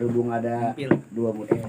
Berhubung ada dua murid.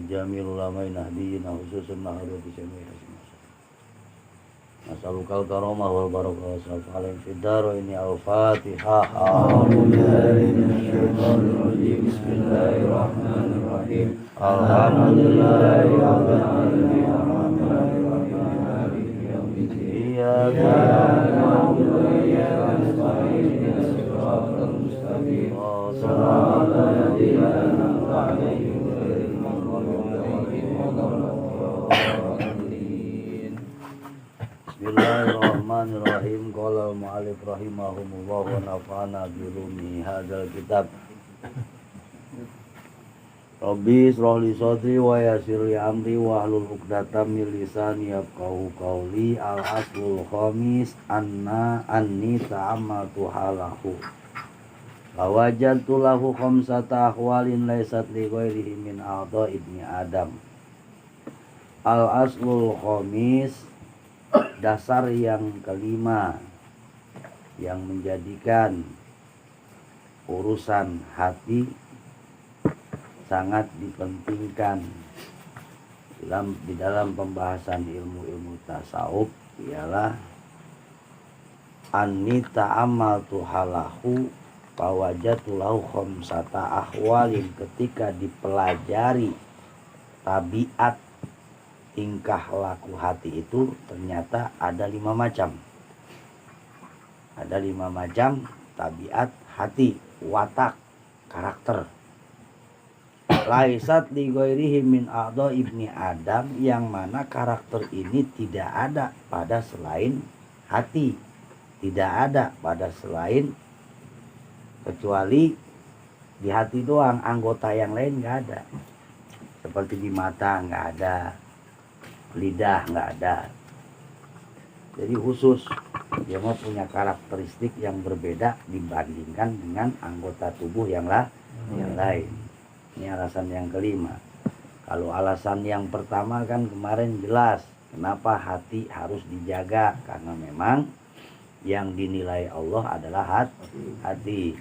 Jamil ulama nahdiyina khususan nahdiyati jami'ah nasalukal karamah wal barakah wa sallallahu fid daraini al-fatihah. Bismillahirrahmanirrahim. Alhamdulillahi rabbil alamin arrahmanir rahim maliki yaumiddin iyyaka na'budu wa iyyaka nasta'in ihdinas siratal mustaqim siratal ladzina an'amta 'alaihim Bismillahirrahmanirrahim. Qala al-mu'allif rahimahumullah wa nafa'ana bi ulumi hadzal kitab. Rabbi ishrah li sadri wa yassir li amri wa hlul 'uqdatam min lisani yafqahu qawli. Al-aslul khamis anni ta'ammaltu halahu. Wajadtu lahu khamsata ahwalin laysat li ghairihi min a'dha ibni Adam. Al-aslul khamis, dasar yang kelima yang menjadikan urusan hati sangat dipentingkan di dalam pembahasan ilmu-ilmu tasawuf ialah anni ta'ammaltu halahu fawajadtu lahu khamsata ahwalin. Ketika dipelajari tabiat tingkah laku hati itu ternyata ada 5 macam. Ada 5 macam tabiat hati, watak, karakter. laisat li ghairihi min a'dha ibni Adam, yang mana karakter ini tidak ada pada selain hati, tidak ada pada selain kecuali di hati doang, anggota yang lain nggak ada. Seperti di mata nggak ada, lidah nggak ada. Jadi khusus dia mau punya karakteristik yang berbeda dibandingkan dengan anggota tubuh yang lain. Ini alasan yang kelima. Kalau alasan yang pertama kan kemarin jelas kenapa hati harus dijaga, karena memang yang dinilai Allah adalah hati.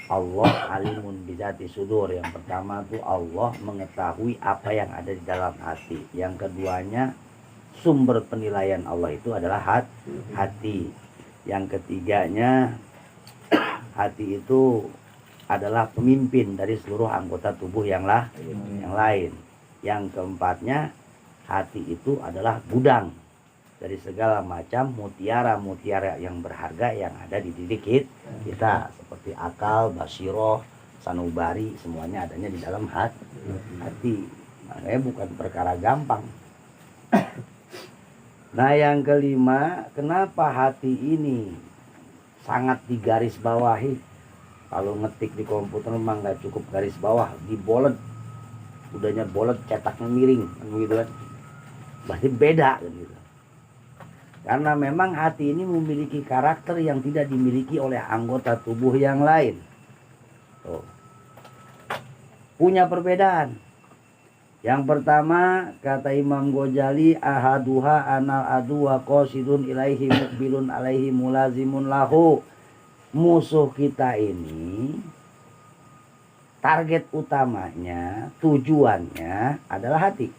Allah alimun bizati sudur. Yang pertama tuh Allah mengetahui apa yang ada di dalam hati. Yang keduanya sumber penilaian Allah itu adalah hati. Yang ketiganya hati itu adalah pemimpin dari seluruh anggota tubuh yang lain. Yang keempatnya hati itu adalah gudang dari segala macam mutiara yang berharga yang ada di diri kita, seperti akal, basiroh, sanubari, semuanya adanya di dalam hati. Makanya bukan perkara gampang. Nah yang kelima, kenapa hati ini sangat digarisbawahi? Kalau ngetik di komputer memang nggak cukup garis bawah, dibolet, udahnya bolet, cetaknya miring, kan begitu kan? Berarti beda kan gitu. Karena memang hati ini memiliki karakter yang tidak dimiliki oleh anggota tubuh yang lain. Tuh. Punya perbedaan. Yang pertama kata Imam Ghazali, ahaduha anal adu wa qasidun ilaihi mukbilun alaihi mulazimun lahu. Musuh kita ini target utamanya, tujuannya adalah hati.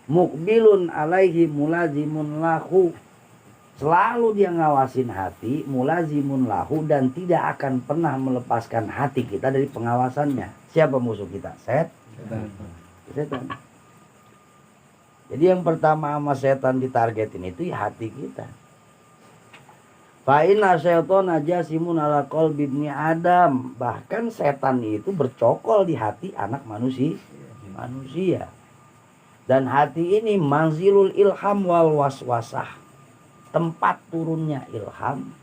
Mukbilun alaihi mulazimun lahu, selalu dia ngawasin hati, mulazimun lahu, dan tidak akan pernah melepaskan hati kita dari pengawasannya. Siapa musuh kita? Setan. Jadi yang pertama sama setan ditargetin itu ya hati kita. Fa inna syaitana jasimun ala qalbi ibni Adam. Bahkan setan itu bercokol di hati anak manusia. Dan hati ini manzilul ilham wal waswasah. Tempat turunnya ilham,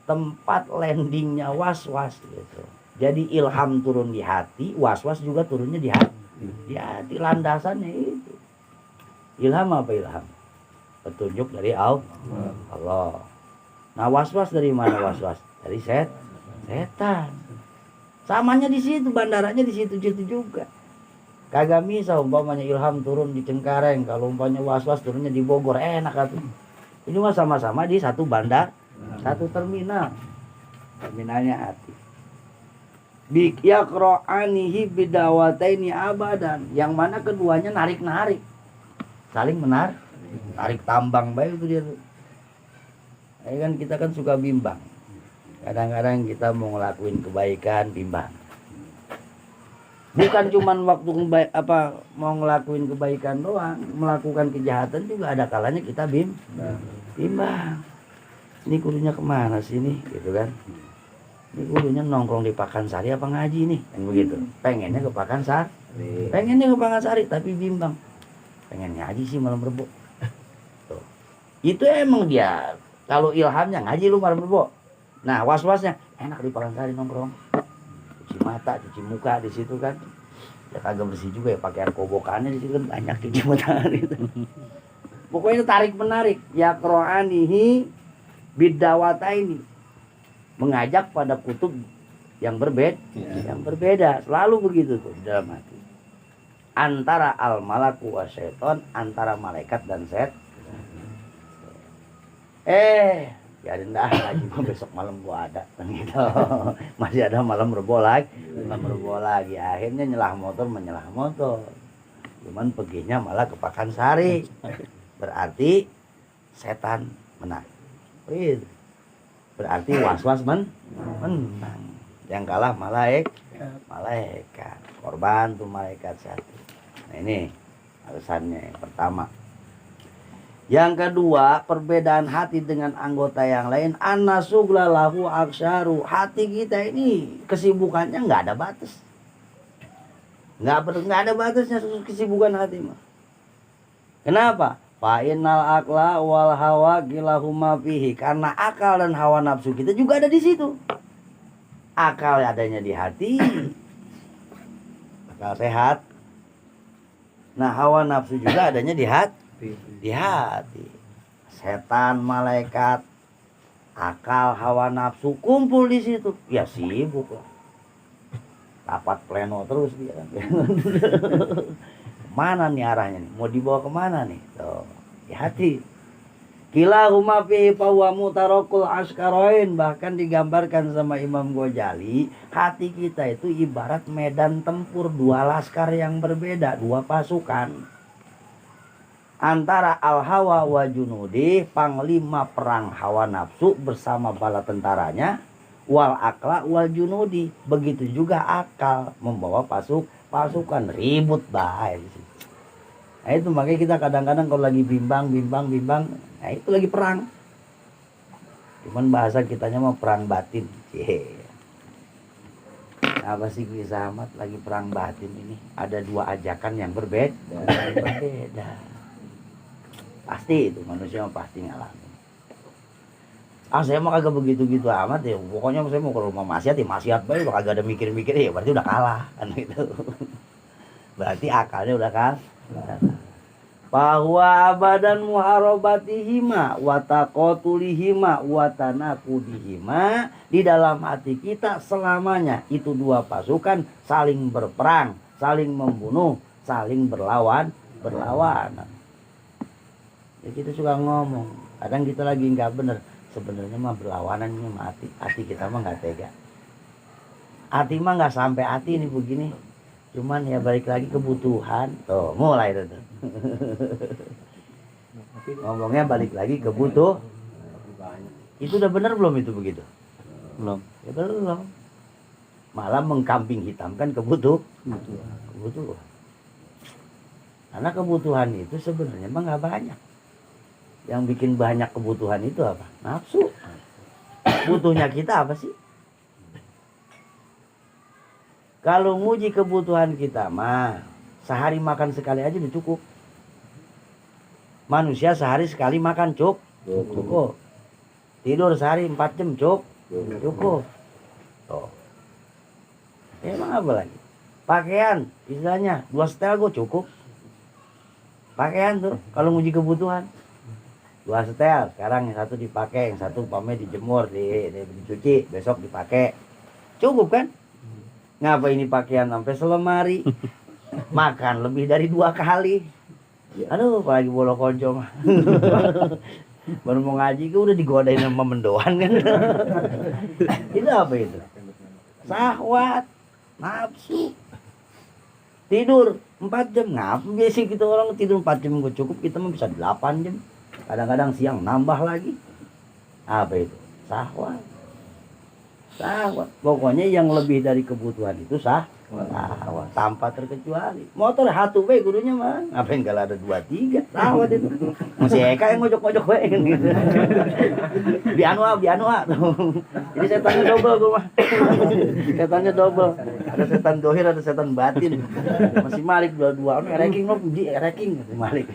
tempat landingnya waswas gitu. Jadi ilham turun di hati, waswas juga turunnya di hati. Di hati landasannya itu. Ilham apa ilham? Petunjuk dari Allah. Nah waswas dari mana waswas? Dari setan. Samanya di situ, bandaranya di situ juga. Kagak bisa umpamanya ilham turun di Cengkareng, kalau umpamanya waswas turunnya di Bogor, enak atuh. Ini mah sama-sama di satu bandar, satu terminal. Terminalnya hati. Bik yaqra'anihi bidawataini abadan, yang mana keduanya narik-narik. Saling tarik tambang baik itu dia tuh. Kan kita kan suka bimbang. Kadang-kadang kita mau ngelakuin kebaikan bimbang. Bukan cuman waktu mau ngelakuin kebaikan doang, melakukan kejahatan juga ada kalanya kita bimbang. Ini kudunya kemana sih nih, gitu kan? Ini kudunya nongkrong di Pakansari apa ngaji nih, kan begitu. Pengennya ke Pakansari, tapi bimbang. Pengen ngaji sih malam Rebo. Tuh. Itu emang dia. Kalau ilhamnya ngaji lu malam Rebo. Nah was-wasnya enak di Pakansari nongkrong, cuci mata, cuci muka di situ kan. Ya kagak bersih juga ya, pakaian kobokannya di situ kan banyak cuci matahari itu. Pokoknya tarik menarik. Ya qur'anihi bidawataini, mengajak pada kutub yang berbeda. Selalu begitu tuh di dalam hati. Antara al malaku wa syaiton, antara malaikat dan setan. Biarin dah, ngaji mah besok malam gua ada kan gitu. Masih ada malam Rebo lagi. Akhirnya menyelah motor. Cuman perginya malah ke Pakansari. Berarti setan menang. Berarti was-was menang. Yang kalah malaikat. Korban tuh malaikat satu. Nah ini alasannya yang pertama. Yang kedua, perbedaan hati dengan anggota yang lain, anasugla lahu aksaru. Hati kita ini kesibukannya nggak ada batas. Nggak ada batasnya kesibukan hati mah. Kenapa? Fa'innal akla wal hawa kilahuma fihi. Karena akal dan hawa nafsu kita juga ada di situ. Akal adanya di hati, akal sehat. Nah, hawa nafsu juga adanya di hati. Di hati. Setan, malaikat, akal, hawa nafsu kumpul di situ. Ya sibuk lah. Rapat pleno terus dia kan. Mana nih arahnya nih? Mau dibawa kemana nih? Tuh, di hati. Kilahuma fi fahuwa mutarokul askaroin. Bahkan digambarkan sama Imam Ghazali, hati kita itu ibarat medan tempur, dua laskar yang berbeda, dua pasukan. Antara al-hawa wa junudi, panglima perang hawa nafsu bersama bala tentaranya, wal akla wal junudi. Begitu juga akal membawa pasukan, ribut baik. Nah itu makanya kita kadang-kadang kalau lagi bimbang, nah itu lagi perang. Cuman bahasa kitanya mah perang batin. Apa sih Bisa Ahmad lagi perang batin ini? Ada dua ajakan yang berbeda. Pasti itu manusia mah pasti ngalamin. Saya mah kagak begitu-gitu amat ya. Pokoknya saya mau ke rumah maksiat ya maksiat bae, kagak ada mikir-mikir ya berarti udah kalah kan gitu. Berarti akalnya udah kan. Bahwa abadan muharobatihima wataqotulihima watanakudihima, di dalam hati kita selamanya itu dua pasukan saling berperang, saling membunuh, saling berlawanan. Ya kita suka ngomong, kadang kita lagi nggak bener, sebenarnya mah berlawanan ini mah hati kita mah nggak tega. Hati mah nggak sampai hati ini begini. Cuman ya balik lagi kebutuhan. Tuh mulai tuh. Ngomongnya balik lagi kebutuh. Itu udah benar belum itu begitu? Belum. Ya belum. Malah mengkambing hitamkan kebutuhan. Karena kebutuhan itu sebenarnya emang nggak banyak. Yang bikin banyak kebutuhan itu apa? Nafsu. Butuhnya kita apa sih? Kalau nguji kebutuhan kita mah sehari makan sekali aja udah cukup. Manusia sehari sekali makan cukup. Tidur sehari 4 jam cukup. Tuh. Emang apa lagi? Pakaian istilahnya 2 setel gue cukup. Pakaian tuh kalau nguji kebutuhan 2 setel. Sekarang yang satu dipakai, yang satu umpamanya dijemur, dicuci, besok dipakai. Cukup kan? Ngapa ini pakaian sampai selemari? Makan lebih dari 2 kali. Aduh, apalagi bolo konco mah. Baru mau ngaji ke udah digodain sama mendoan kan. Itu apa itu? Syahwat, nafsu. Tidur 4 jam. Ngapa biasa kita orang tidur 4 jam gak cukup, kita mah bisa 8 jam. Kadang-kadang siang nambah lagi. Apa itu? Syahwat. Pokoknya yang lebih dari kebutuhan itu syahwat tanpa terkecuali. Motor hatu we gurunya mah ngapain kalau ada 2 3 syahwat itu. Masih Eka yang ngojok-ngojok we kan gitu. Bianua jadi setannya double gua mah. Setannya double. Ada setan dohir, ada setan batin. Masih Malik dua-dua ranking no di ranking masih Malik.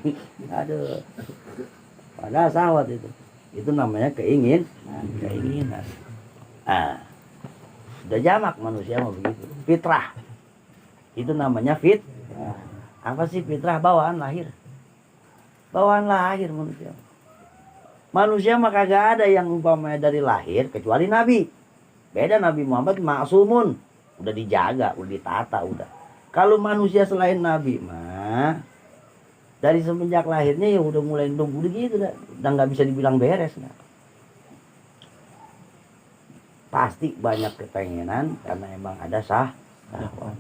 Aduh. Padahal syahwat itu. Itu namanya keinginan. Udah jamak manusia mau begitu. Fitrah. Itu namanya apa sih fitrah? Bawaan lahir. Bawaan lahir manusia. Manusia mah kagak ada yang umpamanya dari lahir kecuali Nabi. Beda Nabi Muhammad maksumun. Udah dijaga, udah ditata, udah. Kalau manusia selain Nabi mah dari semenjak lahirnya ya udah mulai ndung udah gitu dah. Udah nggak bisa dibilang beres nah. Pasti banyak kepengenan karena emang ada syahwat.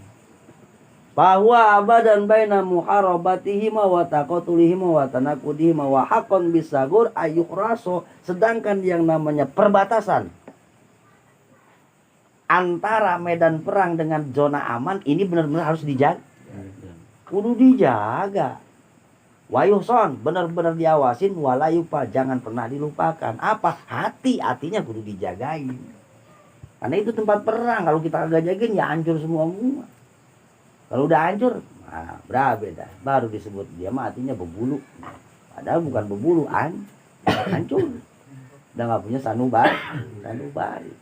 Bahwa abadan baina muharabatihima wa taqatulihima wa tanakudihima wa haqqan bisagur ayyukhraso. Sedangkan yang namanya perbatasan antara medan perang dengan zona aman ini benar-benar harus dijaga. Kudu dijaga. Wayuhson, benar-benar diawasin, walayupa, jangan pernah dilupakan. Apa? Hatinya kudu dijagain. Karena itu tempat perang, kalau kita kagak jagain ya hancur semua. Kalau udah hancur, nah beda. Baru disebut dia matinya berbulu. Padahal bukan berbulu, hancur. Udah gak punya sanubari.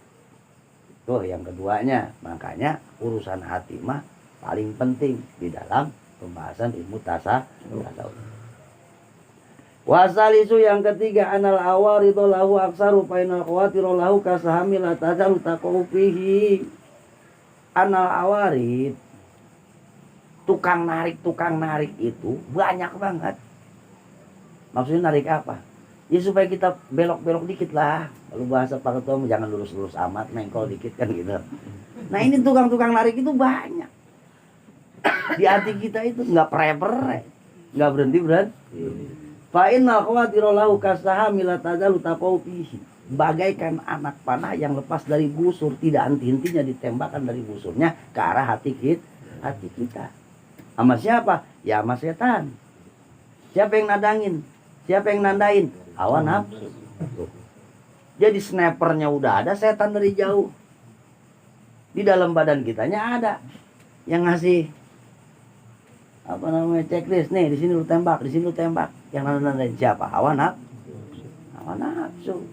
Tuh yang keduanya, makanya urusan hati mah paling penting di dalam pembahasan ilmu tasawuf. Wasalisu yang ketiga anal awaridu lahu aksaru painal khawatiru lahu kasahamil atazalu taqawfihi. Anal awarid, tukang narik itu banyak banget. Maksudnya narik apa? Ya supaya kita belok-belok dikit lah. Kalau bahasa Pak Ketua jangan lurus-lurus amat, mengkol dikit kan gitu. Nah ini tukang-tukang narik itu banyak. Di hati kita itu nggak pere-pere, nggak berhenti. Fa innal khawatira lahu kasahamil tazalu taqawfihi. Bagaikan anak panah yang lepas dari busur, tidak henti-hentinya ditembakkan dari busurnya ke arah hati kita. Sama siapa? Ya sama setan. Siapa yang nadangin? Siapa yang nandain? Hawa nafsu. Jadi snipernya udah ada, setan dari jauh. Di dalam badan kitanya ada yang ngasih checklist nih, di sini lu tembak, di sini lu tembak. Yang nandain siapa? Hawa nafsu.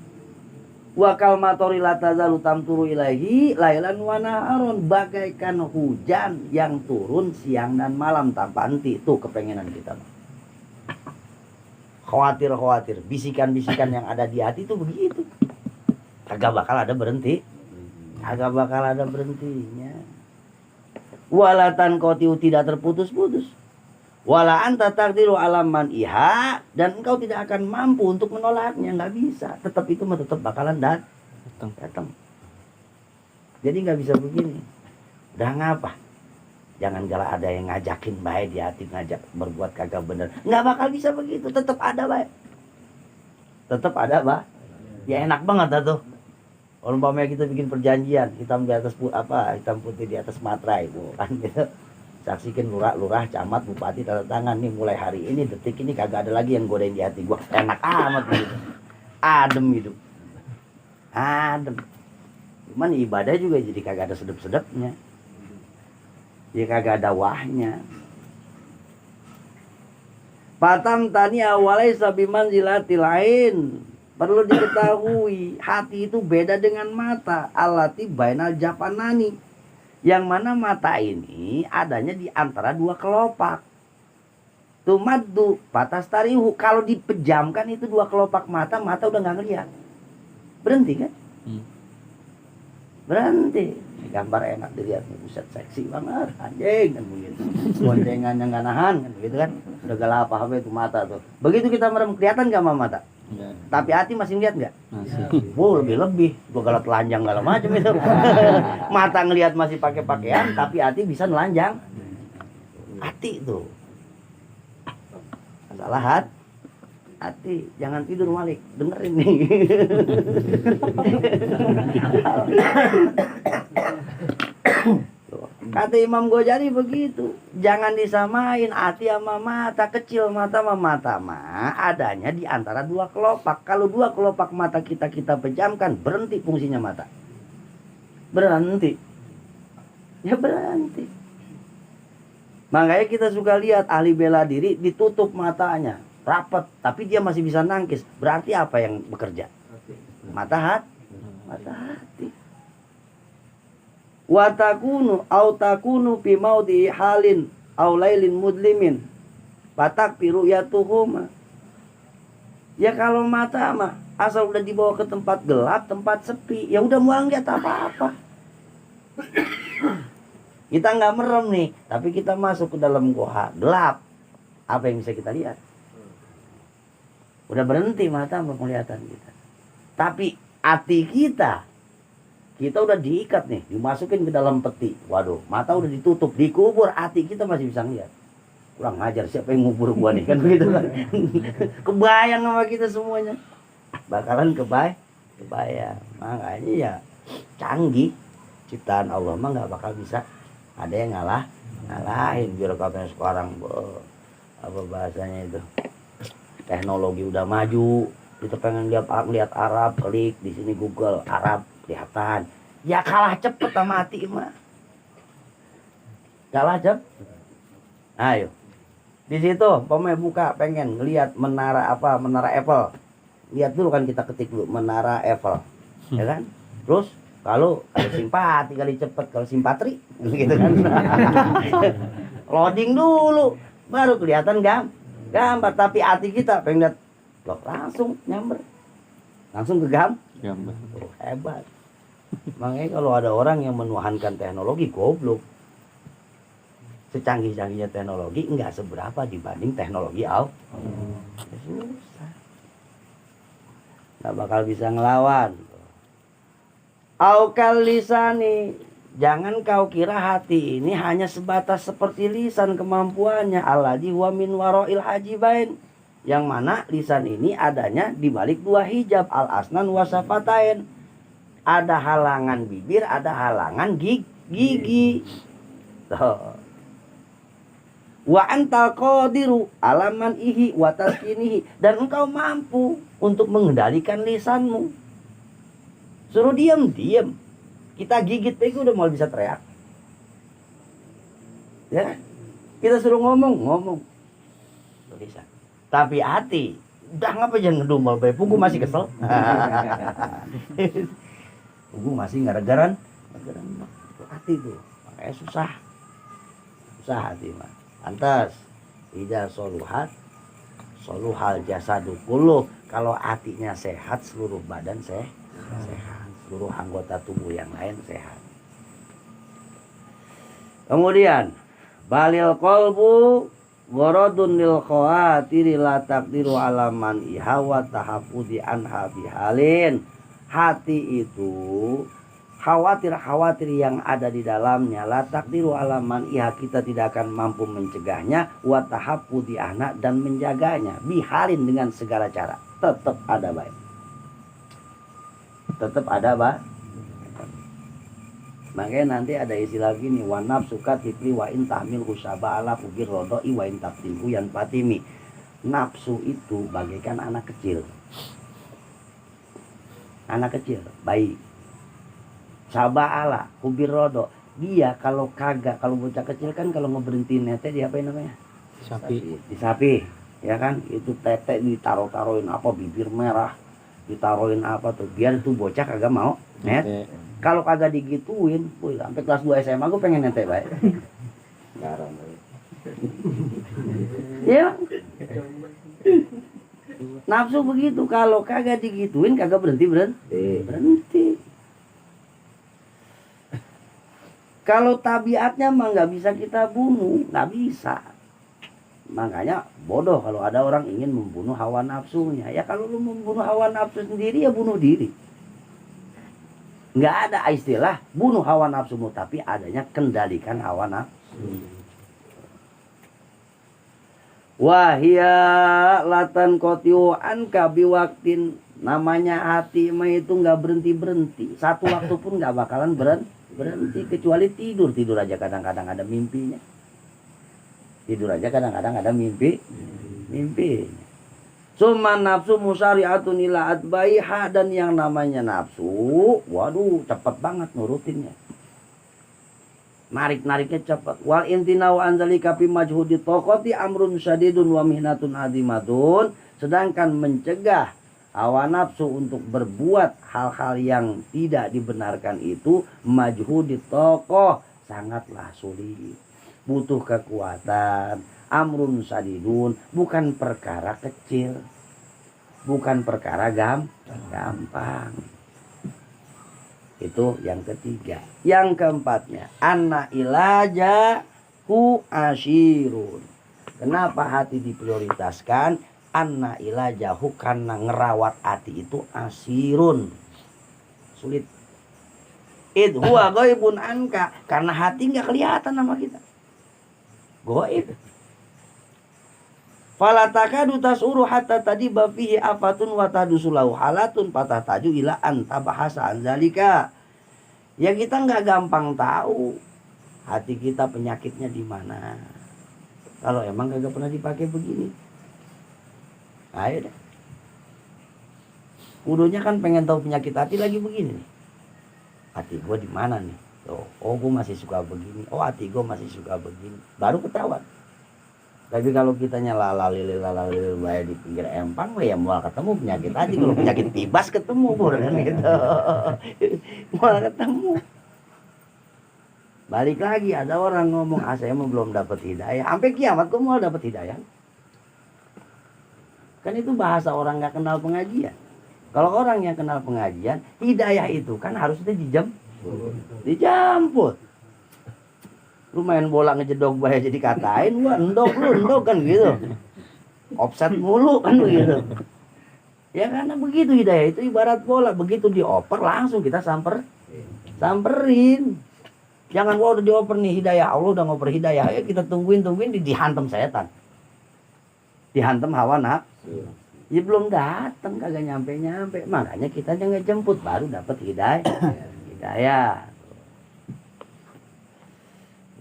Wa kalmatori la tazalu tamturu ilahi lailan wa naharon, bagaikan hujan yang turun siang dan malam tanpa henti. Itu kepengenan kita. Khawatir, bisikan-bisikan yang ada di hati itu begitu. Kagak bakal ada berhentinya. Walatan kotiu, tidak terputus-putus. Wala anta taqdiru alaman iha, dan engkau tidak akan mampu untuk menolaknya, nggak bisa. Tetap itu mah tetap bakalan datang. Jadi nggak bisa begini. Udah ngapa? Jangan galak ada yang ngajakin baik di hati, ngajak berbuat kagak bener. Nggak bakal bisa begitu. Tetap ada baik. Ya enak banget tuh. Kalau umpamanya kita bikin perjanjian, hitam putih di atas materai, kan gitu. Saksikan lurah, camat, bupati, tanda tangan nih, mulai hari ini, detik ini kagak ada lagi yang godain di hati gua. Enak amat gitu. Adem hidup. Cuman ibadah juga jadi kagak ada sedep-sedepnya. Ya kagak ada wahnya. Patam tani awalai sabiman zilatil lain. Perlu diketahui, hati itu beda dengan mata. Alati bainal japanani. Yang mana mata ini adanya di antara dua kelopak. Tumaddu patastarihu, kalau dipejamkan itu dua kelopak mata udah nggak ngeliat. Berhenti kan? Berhenti. Gambar enak dilihat, buset seksi banget, anjing kan begitu. Goncengannya nggak nahan kan begitu kan. Udah gelap apa itu mata tuh. Begitu kita merem, kelihatan nggak sama mata? Ya. Tapi hati masih ngeliat nggak? Masih. Lebih. Gua galat telanjang segala macam itu. Mata ngelihat masih pakai pakaian, tapi hati bisa nelanjang. Hati tuh. Masalah hati. Jangan tidur Malik, dengerin nih. Kata Imam Ghazali begitu, jangan disamain hati sama mata. Kecil mata sama mata mah adanya di antara dua kelopak. Kalau dua kelopak mata kita pejamkan, berhenti fungsinya mata. Berhenti. Makanya kita suka lihat ahli bela diri ditutup matanya, rapat, tapi dia masih bisa nangkis. Berarti apa yang bekerja? Mata hati. Wa takunu fi maudi halin aw lailin mudlimin fatakfiru yatuhuma. Ya kalau mata mah asal udah dibawa ke tempat gelap, tempat sepi, ya udah mau lihat apa-apa. Kita nggak merem nih, tapi kita masuk ke dalam goa gelap, apa yang bisa kita lihat? Udah berhenti mata penglihatan kita. Tapi hati kita udah diikat nih, dimasukin ke dalam peti. Waduh, mata udah ditutup, dikubur, hati kita masih bisa ngeliat. Kurang ngajar, siapa yang ngubur gua nih, kan begitu kan. Kebayang sama kita semuanya. Bakalan kebayang. Makanya ya canggih. Ciptaan Allah mah nggak bakal bisa ada yang ngalahin birokratnya sekarang. Apa bahasanya itu? teknologi udah maju, kita pengen lihat Arab, klik di sini Google Arab, kelihatan. Ya kalah cepet sama hati mah. Kalah cepet. Ayo. Di situ pemain buka pengen ngelihat menara Apple. Lihat dulu kan, kita ketik dulu menara Apple. Ya kan? Terus kalau simpati kali cepet, kalau simpatri gitu kan. Loading dulu baru kelihatan gambar, tapi hati kita pengen lihat loh, langsung nyamber. Langsung ke gambar. Oh, hebat. Makanya kalau ada orang yang menuhankan teknologi, goblok. Secanggih-canggihnya teknologi enggak seberapa dibanding teknologi Allah. Susah. Nggak bakal bisa ngelawan. Aukal lisani, jangan kau kira hati ini hanya sebatas seperti lisan kemampuannya. Alladzi wa min warail hajibain, yang mana lisan ini adanya di balik dua hijab, al asnan wa safatain. Ada halangan bibir, ada halangan gigi. Tuh. Wa antal qadiru alaman ihi wa taskinihi, dan engkau mampu untuk mengendalikan lisanmu. Suruh diam, kita gigit pegi udah mau bisa teriak. Ya, kita suruh ngomong bisa. Tapi hati udah ngapa jangan ngedumel bae, Pugu masih kesel. Pugu masih gara-garan hati tuh, makanya susah hati mah. Antas ida soluhat soluhal jasadu kulluh, kalau hatinya sehat seluruh badan sehat, seluruh anggota tubuh yang lain sehat. Kemudian balil qalbu gharadun lil khawatiri la taqdiru ala man iha wa tahafudi anha bihalin. Hati itu khawatir yang ada di dalamnya, la taqdiru ala man iha, kita tidak akan mampu mencegahnya, wa tahafudi anha, dan menjaganya bihalin, dengan segala cara tetap ada baik. Tetap ada bah. Makanya nanti ada istilah gini, wa nafsuka tifli wa in tahmil usaba ala fugir rodoi wa in tabtihu yan fatimi. Nafsu itu bagaikan anak kecil, bayi. Saba'ala kubir rodo, dia kalau bocah kecil kan kalau ngeberhentiin nete dia apa namanya? Disapi, ya kan? Itu tete ditaruh-taruhin apa, bibir merah ditaruhin apa tuh, biar tuh bocah kagak mau net. Kalau kagak digituin, sampai kelas 2 SMA gue pengen nete baik. Ya. Nafsu begitu, kalau kagak digituin kagak berhenti. Kalau tabiatnya mah nggak bisa kita bunuh, nggak bisa. Makanya bodoh kalau ada orang ingin membunuh hawa nafsunya. Ya kalau lu membunuh hawa nafsu sendiri, ya bunuh diri. Nggak ada istilah bunuh hawa nafsumu, tapi adanya kendalikan hawa nafsu. Wahia latan kotiu anka biwaktin, namanya hati mah itu nggak berhenti. Satu waktu pun nggak bakalan berhenti, kecuali tidur aja kadang-kadang ada mimpinya. Summa nafsu musari'atun ila atbaiha, dan yang namanya nafsu, waduh cepet banget nurutinnya. Nariknya cepat. Wal intinau anzalika fi majhudi taqati amrun syadidun wa mihnatun azimatun, sedangkan mencegah hawa nafsu untuk berbuat hal-hal yang tidak dibenarkan itu majhudi taqah, sangatlah sulit, butuh kekuatan. Amrun sadidun, bukan perkara kecil, bukan perkara gampang. Itu yang ketiga. Yang keempatnya, anna ilaja hu asyirun. Kenapa hati diprioritaskan? Anna ilajahu, karena ngerawat hati itu asirun, sulit. Id huwa ghaibun anka, karena hati nggak kelihatan sama kita, gaib. Falataka dutasuru hatta tadi bafihi afatun wa tadusulahu halatun patataju ila anta bahasa anzalika. Ya kita nggak gampang tahu hati kita penyakitnya di mana kalau emang kagak pernah dipakai begini. Ayo deh. Kudunya kan pengen tahu penyakit hati lagi begini nih. Hati gue di mana nih? Oh, gue masih suka begini. Oh, hati gue masih suka begini. Baru ketahuan. Tapi kalau kitanya lalalili bayar di pinggir empang, ya mau ketemu penyakit hati. Kalau penyakit tibas ketemu, kan gitu. Mau ketemu. Balik lagi ada orang ngomong, saya mau belum dapat hidayah. Sampai kiamat gue mau dapat hidayah. Kan itu bahasa orang nggak kenal pengajian. Kalau orang yang kenal pengajian, hidayah itu kan harusnya dijemput. Lu main bola ngejedok bayar jadi katain, wah endok kan gitu. Offset mulu kan begitu. Ya karena begitu hidayah itu ibarat bola, begitu dioper langsung kita samperin. Jangan udah dioper nih hidayah, Allah udah ngoper hidayah, ya kita tungguin dihantam setan. Dihantam hawa nafsu. Ya belum datang, kagak nyampe. Makanya kita jangan jemput baru dapat hidayah.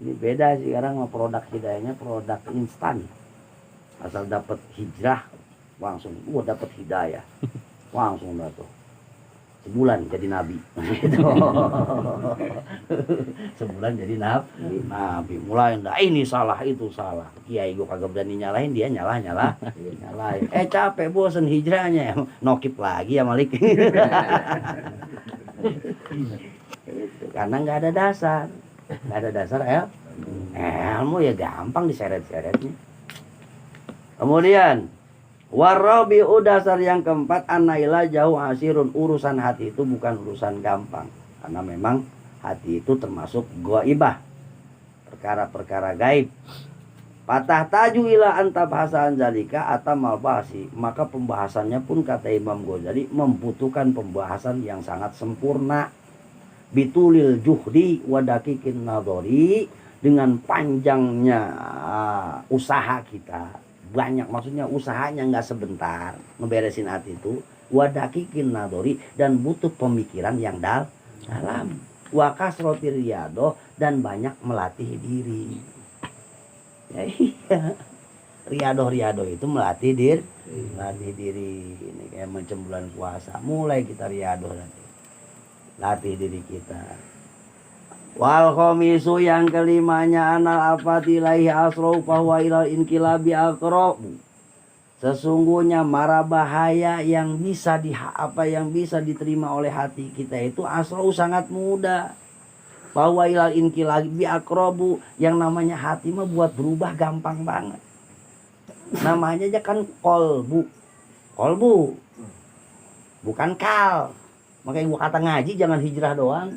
Ini beda sih sekarang sama produk hidayahnya, produk instan. Asal dapat hijrah langsung dapat hidayah. Langsung dah tuh. Sebulan jadi nabi. Gitu. Sebulan jadi nabi. Mulai ini salah itu salah. Kiai gua kagak berani nyalahin, dia nyalahin. Capek bosen hijrahnya. Nokip lagi ya Malik. Karena nggak ada dasar. Ilmu ya gampang diseret-seretnya. Kemudian warabi'u dasar yang keempat, anaila jauh asirun, urusan hati itu bukan urusan gampang. Karena memang hati itu termasuk ghaibah, perkara-perkara gaib. Patah taju ila anta bahasan zalika atau malbasi, maka pembahasannya pun kata Imam Ghazali membutuhkan pembahasan yang sangat sempurna. Bitulil juhdi wadakikin nadori, dengan panjangnya usaha kita. Banyak, maksudnya usahanya nggak sebentar ngeberesin hati itu. Wadakikin nadori, dan butuh pemikiran yang dalam. Wakasroti riyado, dan banyak melatih diri. Ya, iya. Riyado itu melatih diri. Ini kayak macam bulan puasa, mulai kita riyado nanti. Latih diri kita. Wal khomisu, yang kelimanya, anal afatilahi asrau bahwa ilal inkilabi akrobu. Sesungguhnya mara bahaya yang bisa diterima oleh hati kita itu asrau sangat mudah. Bahwa ilal inkilabi akrobu, yang namanya hati mah buat berubah gampang banget. Namanya aja kan kolbu, bukan kal. Makanya gua kata ngaji jangan hijrah doang.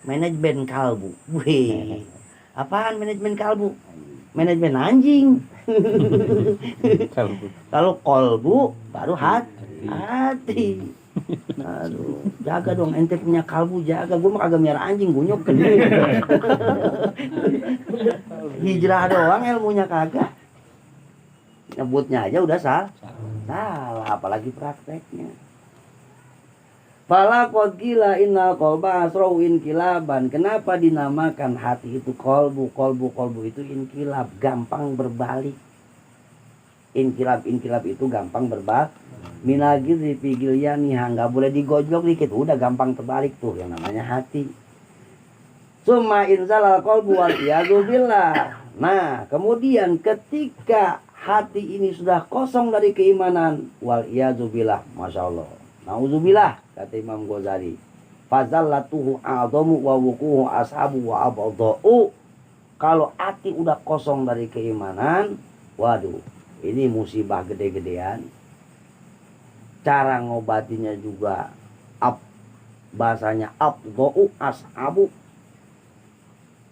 Manajemen kalbu. Wih. Apaan manajemen kalbu? Manajemen anjing. Kalau kolbu baru hati. Aduh, jaga dong, ente punya kalbu, jaga. Gua mah kagak miara anjing, gunyok kan. Hijrah doang ilmunya kagak. Nyebutnya aja udah salah, apalagi prakteknya. Fala qad qila innal qalba asrau inkilaban. Kenapa dinamakan hati itu kolbu? Kolbu itu inkilab, gampang berbalik. Inkilab itu gampang berbalik. Minagir dipigiliani, nggak boleh digojlok dikit, udah gampang terbalik tuh, yang namanya hati. Summa inzalal qalbu wal iyadu billah. Nah, kemudian ketika hati ini sudah kosong dari keimanan, wal iyadu billah, masya Allah. Nauzubillah, kata Imam Ghazali. Fazallatuhu a'zamu wa wukuhu ashabu wa abadau. Kalau hati udah kosong dari keimanan, waduh, ini musibah gede-gedean. Cara ngobatinya juga bahasanya abdau ashabu.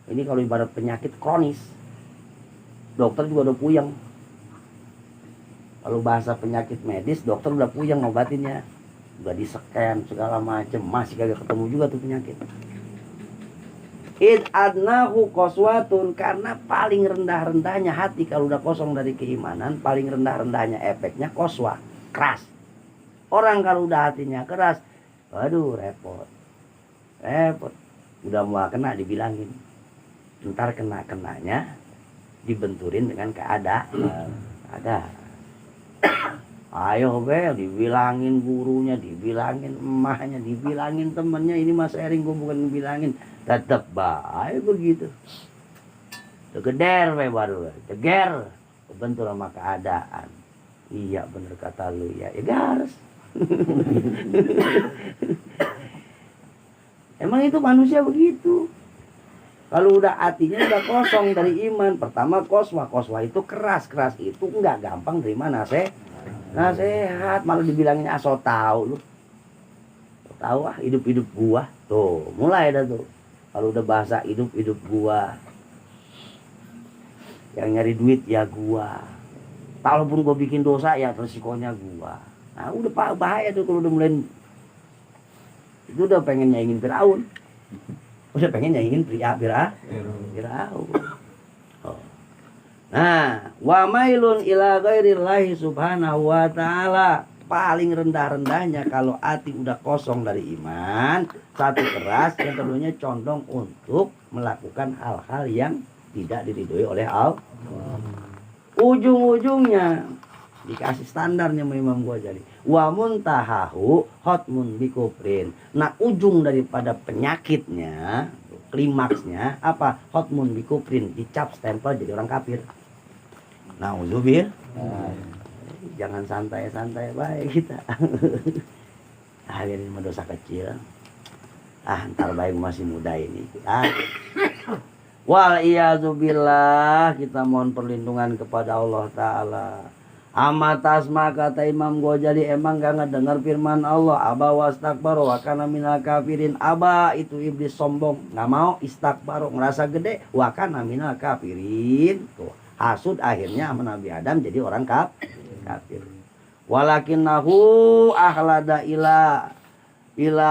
Ini kalau ibarat penyakit kronis, dokter juga udah puyeng. Kalau bahasa penyakit medis, dokter udah puyeng ngobatinnya. Udah di-scan segala macem, masih kagak ketemu juga tuh penyakit. Id adnahu qaswatun, karena paling rendah-rendahnya hati kalau udah kosong dari keimanan, paling rendah-rendahnya efeknya qaswa, keras. Orang kalau udah hatinya keras, waduh repot. Udah mau kena dibilangin. Ntar kena-kenanya dibenturin dengan keadaan. Ada. Ayo Bel, dibilangin gurunya, dibilangin emaknya, dibilangin temennya, ini mas sharing gue bukan bilangin, tetep baik begitu. Tegeder baru, teger, kebentur sama keadaan. Iya bener kata lu ya, ya gas. Emang itu manusia begitu. Kalau udah hatinya udah kosong dari iman, pertama koswa itu keras itu nggak gampang terima nasihat, malah dibilangin aso tahu lu. Tahu hidup gua. Tuh, mulai dah tuh. Kalau udah bahasa hidup gua. Yang nyari duit ya gua. Kalaupun gua bikin dosa ya resikonya gua. Nah, udah bahaya tuh kalau udah mulai. Itu udah pengen nyaingin Firaun. Udah pengen nyaingin Firaun. Oh. Nah, wa mailun ila ghairillahi subhanahu wa ta'ala. Paling rendah-rendahnya kalau hati udah kosong dari iman, satu keras, yang keduanya condong untuk melakukan hal-hal yang tidak diridhoi oleh Allah. Ujung-ujungnya dikasih standarnya sama Imam Ghazali. Wa muntahahu hotmun bikufrin. Nah, ujung daripada penyakitnya, klimaksnya apa? Hotmun bikufrin, dicap stempel jadi orang kafir. Nah, uzubil. Jangan santai-santai baik kita. Ini dosa kecil. Ntar baik masih muda ini. Wal iyazubillah, kita mohon perlindungan kepada Allah Ta'ala. Amatasma kata Imam Ghazali, emang gak ngedengar firman Allah, aba wastakbaru wa kana minal kafirin. Aba itu iblis sombong, gak mau, istakbaru ngerasa gede, wa kana minal kafirin. Tuh, hasud akhirnya sama Nabi Adam jadi orang kafir. Walakinnahu ahlada ila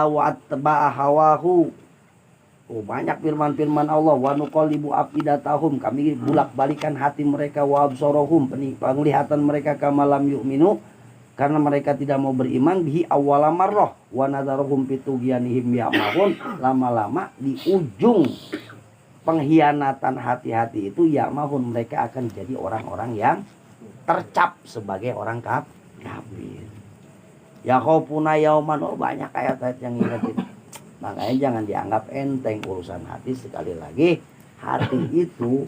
watba'a hawahu. Oh, banyak firman-firman Allah, wa nuqallibu afidatahum, kami bulak-balikan hati mereka, wa absarahum, penglihatan mereka kama lam yu'minu, karena mereka tidak mau beriman, bihi awwala marrah, wa nadharuhum fitughyanihim ya'mahun. Lama-lama di ujung pengkhianatan hati-hati itu ya'mahun, mereka akan jadi orang-orang yang tercap sebagai orang kafir. Ya khaufuna yauman, oh banyak ayat-ayat yang ingetin. Makanya jangan dianggap enteng urusan hati. Sekali lagi, hati itu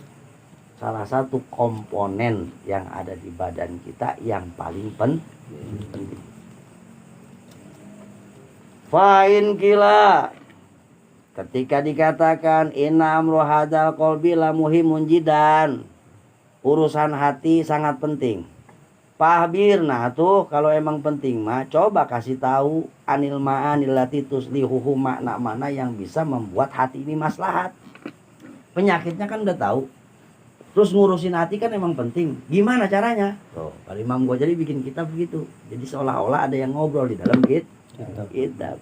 salah satu komponen yang ada di badan kita yang paling penting. Fa'in kila, ketika dikatakan inna amru hadzal qalbi la muhimun jidan, urusan hati sangat penting. Pahbir, nah tuh kalau emang penting mah coba kasih tahu anil ma'anil lati tuslihuhu, makna mana yang bisa membuat hati ini maslahat. Penyakitnya kan udah tahu. Terus ngurusin hati kan emang penting. Gimana caranya? Tuh, kalau Imam Ghazali bikin kitab begitu. Jadi seolah-olah ada yang ngobrol di dalam kitab.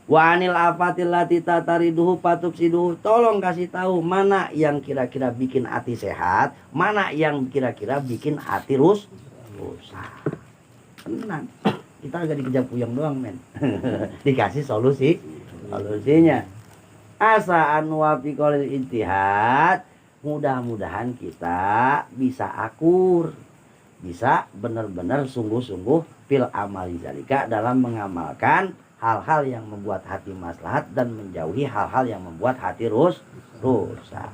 Wa anil afatil lati tatariduhu patufsiduhu, tolong kasih tahu mana yang kira-kira bikin hati sehat, mana yang kira-kira bikin hati rusak. Tenang, kita agak dikejar puyeng doang men. Dikasih solusinya. Asa anwa fi qalil ijtihad, mudah-mudahan kita bisa akur, bisa benar-benar sungguh-sungguh fil amali zalika, dalam mengamalkan hal-hal yang membuat hati maslahat dan menjauhi hal-hal yang membuat hati rusak.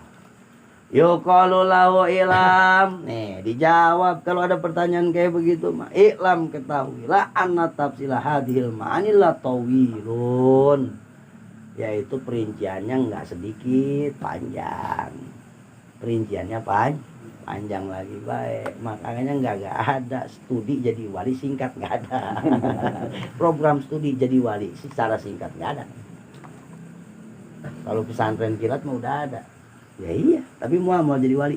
Yuqalu lahu ilam. Nih, dijawab kalau ada pertanyaan kayak begitu mah. Iklam, ketahuilah anna tafsila hadhil ma'ani la tawilun. Yaitu perinciannya enggak sedikit, panjang. Perinciannya panjang lagi baik. Makanya enggak ada studi jadi wali singkat, enggak ada. Program studi jadi wali secara singkat enggak ada. Kalau pesantren kilat mah udah ada. Ya iya, tapi mau jadi wali.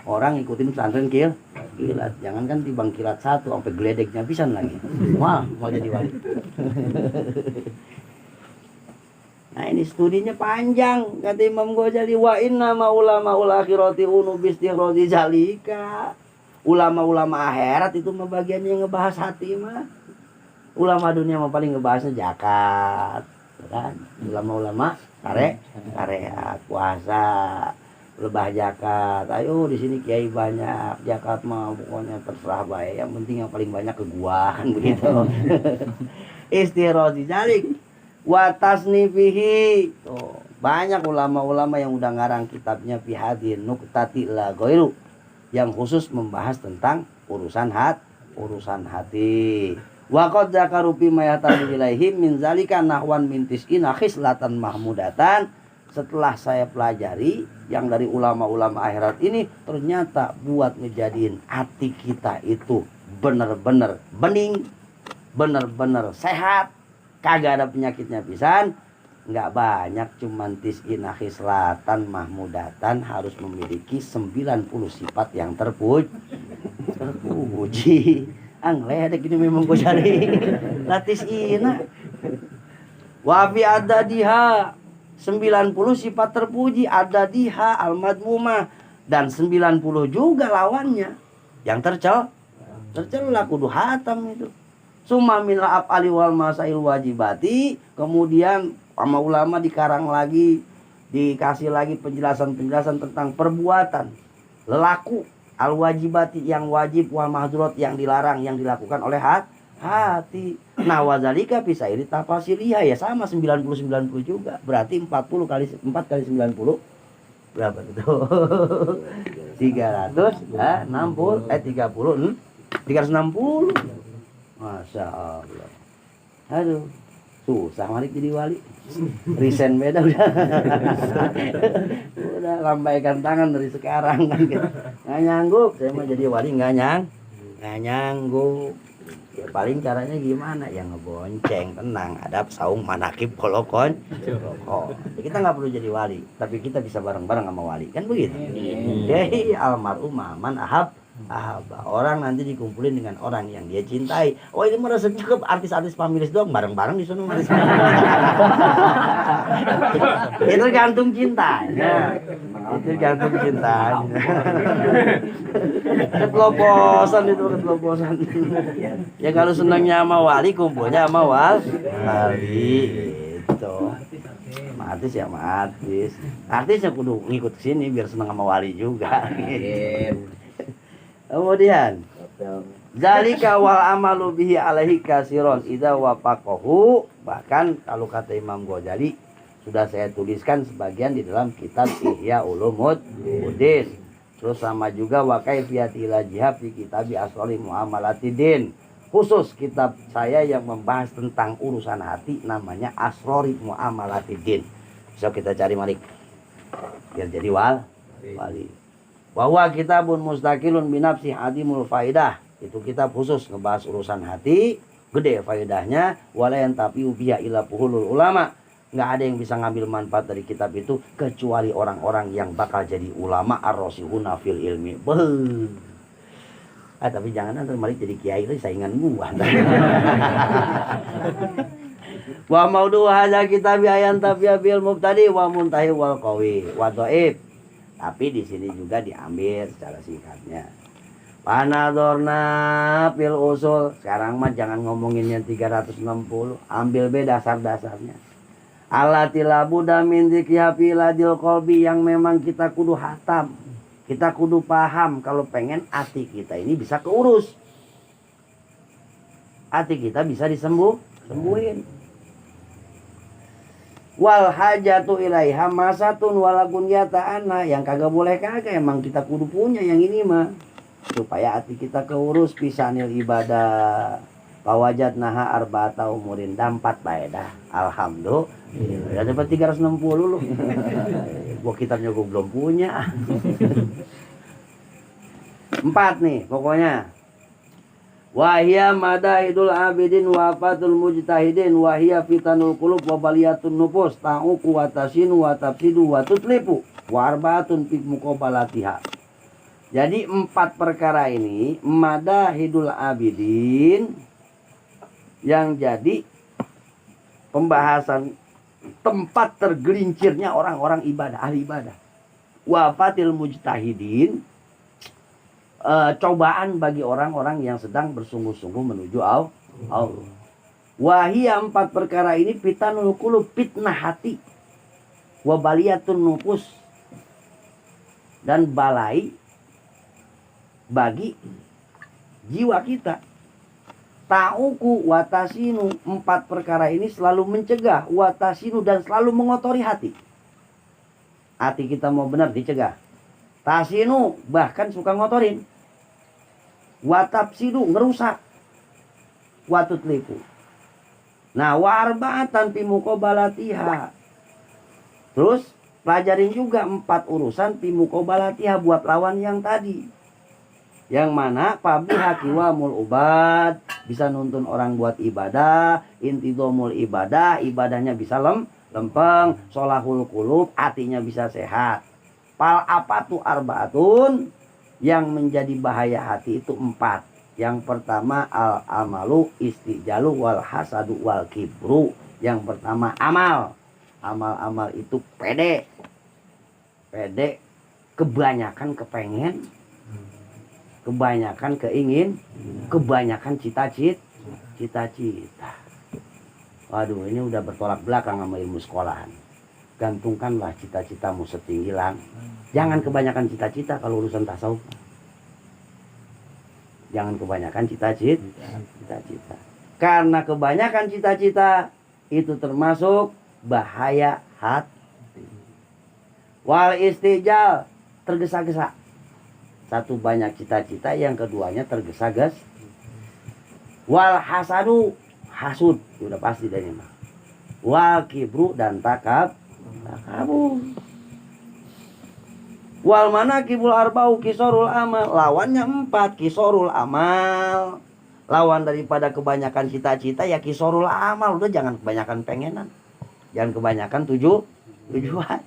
Orang ikutin pesantren kilat. Jangan kan tibang kilat satu sampai geledeknya pisan lagi. Mau jadi wali. Nah, ini studinya panjang. Kata Imam Ghazali, wa inna ma ulama ul akhirati unu bistirodi zalika. Ulama-ulama akhirat itu mah bagian yang ngebahas hati mah. Ulama dunia mah paling ngebahasnya zakat, kan? Ulama-ulama tarekat, puasa, lebah zakat. Ayo di sini kiai banyak, zakat mah pokoknya terserah baik. Yang penting yang paling banyak ke gua kan begitu. Istirahat jalik wa tasnifihi. Tuh, banyak ulama-ulama yang udah ngarang kitabnya fi hadin nuqtati la ghairu yang khusus membahas tentang urusan hati. Wa qad zakaru fi ma yatamu ilaihim min zalika nahwan min tis'ina khislatan mahmudatan. Setelah saya pelajari yang dari ulama-ulama akhirat ini, ternyata buat ngejadiin hati kita itu bener-bener bening, bener-bener sehat, kagak ada penyakitnya pisan, nggak banyak, cuman tis'ina khislatan mahmudatan, harus memiliki 90 sifat yang terpuji. Angle gini memang gue cari latis ina wafi ada diha 90 sifat terpuji, ada diha al-madmumah, dan 90 juga lawannya yang tercela kudu hatam itu. Summa min af'ali wal masail wajibati, kemudian sama ulama dikarang lagi, dikasih lagi penjelasan tentang perbuatan lelaku al-wajibati yang wajib, wal mahdurat yang dilarang, yang dilakukan oleh hati. Nah wazalika bisa ini tafasiriyah ya sama 90 juga. Berarti 4 kali 90 berapa itu? 360 360. Masya Allah. Aduh, susah malik jadi wali. Resign beda udah. Udah lambaikan tangan dari sekarang kan. Nggak nyanggup, saya mau jadi wali nggak nyanggup. Ya paling caranya gimana? Ya ngebonceng, tenang, adab, saung, manakib, kolokon. Kita nggak perlu jadi wali, tapi kita bisa bareng-bareng sama wali, kan begitu? Jadi almarhum man ahab. Orang nanti dikumpulin dengan orang yang dia cintai. Oh ini merasa cukup artis-artis pamilis doang, bareng-bareng di sana. Itu gantung cinta. Itu gantung cinta. Ketloposan itu ketloposan. Ya kalau senangnya sama wali, kumpulnya sama wali. Itu. Artis ya sama artis. Artisnya kudu ngikut sini biar senang sama wali juga. Kemudian zalika wal amalu bihi alaihi kasiron idza wafaqahu, bahkan kalau kata Imam Ghazali sudah saya tuliskan sebagian di dalam kitab Ihya Ulumuddin. Terus sama juga wa kaifiyati ilajihah fi kitabi asrari muamalatidin. Khusus kitab saya yang membahas tentang urusan hati namanya Asrari Muamalatidin. So kita cari Malik biar jadi wali. Bahwa kitabun mustaqilun binafsi hadimul faidah, itu kitab khusus ngebahas urusan hati, gede faedahnya. Walayan tapi ubiya ila puhulul ulama, nggak ada yang bisa ngambil manfaat dari kitab itu kecuali orang-orang yang bakal jadi ulama ar-rasihuna fil ilmi. Tapi jangan nanti Malik jadi kiai itu saingan gua. Wa maudu hadza kitabi ayan tafiya bil mubtadi wa muntahi wal qawi wa dhaif. Tapi di sini juga diambil secara singkatnya. Panadorna fil usul. Sekarang mah jangan ngomongin yang 360, ambil dasar-dasarnya. Allatil buda min dzikriha fi ladil qalbi, yang memang kita kudu hatam. Kita kudu paham kalau pengen hati kita ini bisa keurus. Hati kita bisa sembuhin. Wal hajatu ilaiha masatun walagun yata'ana, yang kagak boleh kagak, emang kita kudu punya yang ini mah supaya hati kita keurus. Pisanil ibadah pawajat naha arba'ata umurin, dampat baedah. Alhamdulillah ya dapat 360 loh. Gua kitabnya gua belum punya. 4 nih pokoknya. Wahia madahidul abidin wafatul mujtahidin wahia fitanul qulub wa baliyatun nufus ta'uku wa tasinu wa tafsidu wa tutlipu wa arbaatun fi muqabalatiha. Jadi 4 perkara ini madahidul abidin yang jadi pembahasan tempat tergelincirnya orang-orang ibadah, ahli ibadah. Wafatil mujtahidin, cobaan bagi orang-orang yang sedang bersungguh-sungguh menuju Allah. Wahia 4 perkara ini fitanul qulub, fitnah hati, wa baliyatun nufus, dan balai bagi jiwa kita. Ta'uku watasinu, 4 perkara ini selalu mencegah, watasinu dan selalu mengotori hati. Hati kita mau benar dicegah. Tasinu bahkan suka ngotorin. Watapsidu ngerusak. Watutliku. Nah, warba'atan fi muqabalatiha. Terus pelajarin juga 4 urusan fi muqabalatiha buat lawan yang tadi. Yang mana pabiha qiwamul ubad, bisa nuntun orang buat ibadah, intidomul ibadah, ibadahnya bisa lempeng, solahul qulub, hatinya bisa sehat. Pal apatu arbaatun, yang menjadi bahaya hati itu 4. Yang pertama al amalu istijalu wal hasadu wal kibru. Yang pertama amal. Amal itu pede, kebanyakan kepengen, kebanyakan keingin, kebanyakan cita-cita. Waduh, ini udah bertolak belakang sama ilmu sekolahan. Gantungkanlah cita-citamu setinggi langit. Jangan kebanyakan cita-cita kalau urusan tasawuf. Jangan kebanyakan cita-cita. Karena kebanyakan cita-cita itu termasuk bahaya hati. Wal istijal, tergesa-gesa. Satu banyak cita-cita, yang keduanya tergesa-gesa. Wal hasadu, hasud, udah pasti dari mah. Wal kibru dan takabur. Wal manakibul arba'u kisorul amal, lawannya 4, kisorul amal. Lawan daripada kebanyakan cita-cita ya kisorul amal. Udah jangan kebanyakan pengenan, jangan kebanyakan tujuan.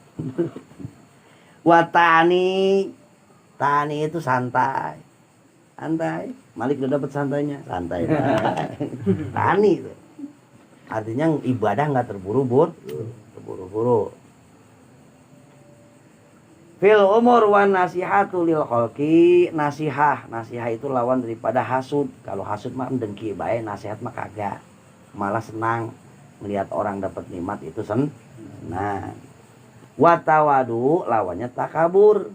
Watani, tani itu santai. Malik udah dapat santainya, santai. Tani itu artinya ibadah nggak terburu-buru. Fil umur wan nasihatu lil khalqi, nasihah itu lawan daripada hasud. Kalau hasud mah dengki bae, nasihat mah kagak. Malah senang melihat orang dapat nikmat itu senang. Watawadu lawannya takabur,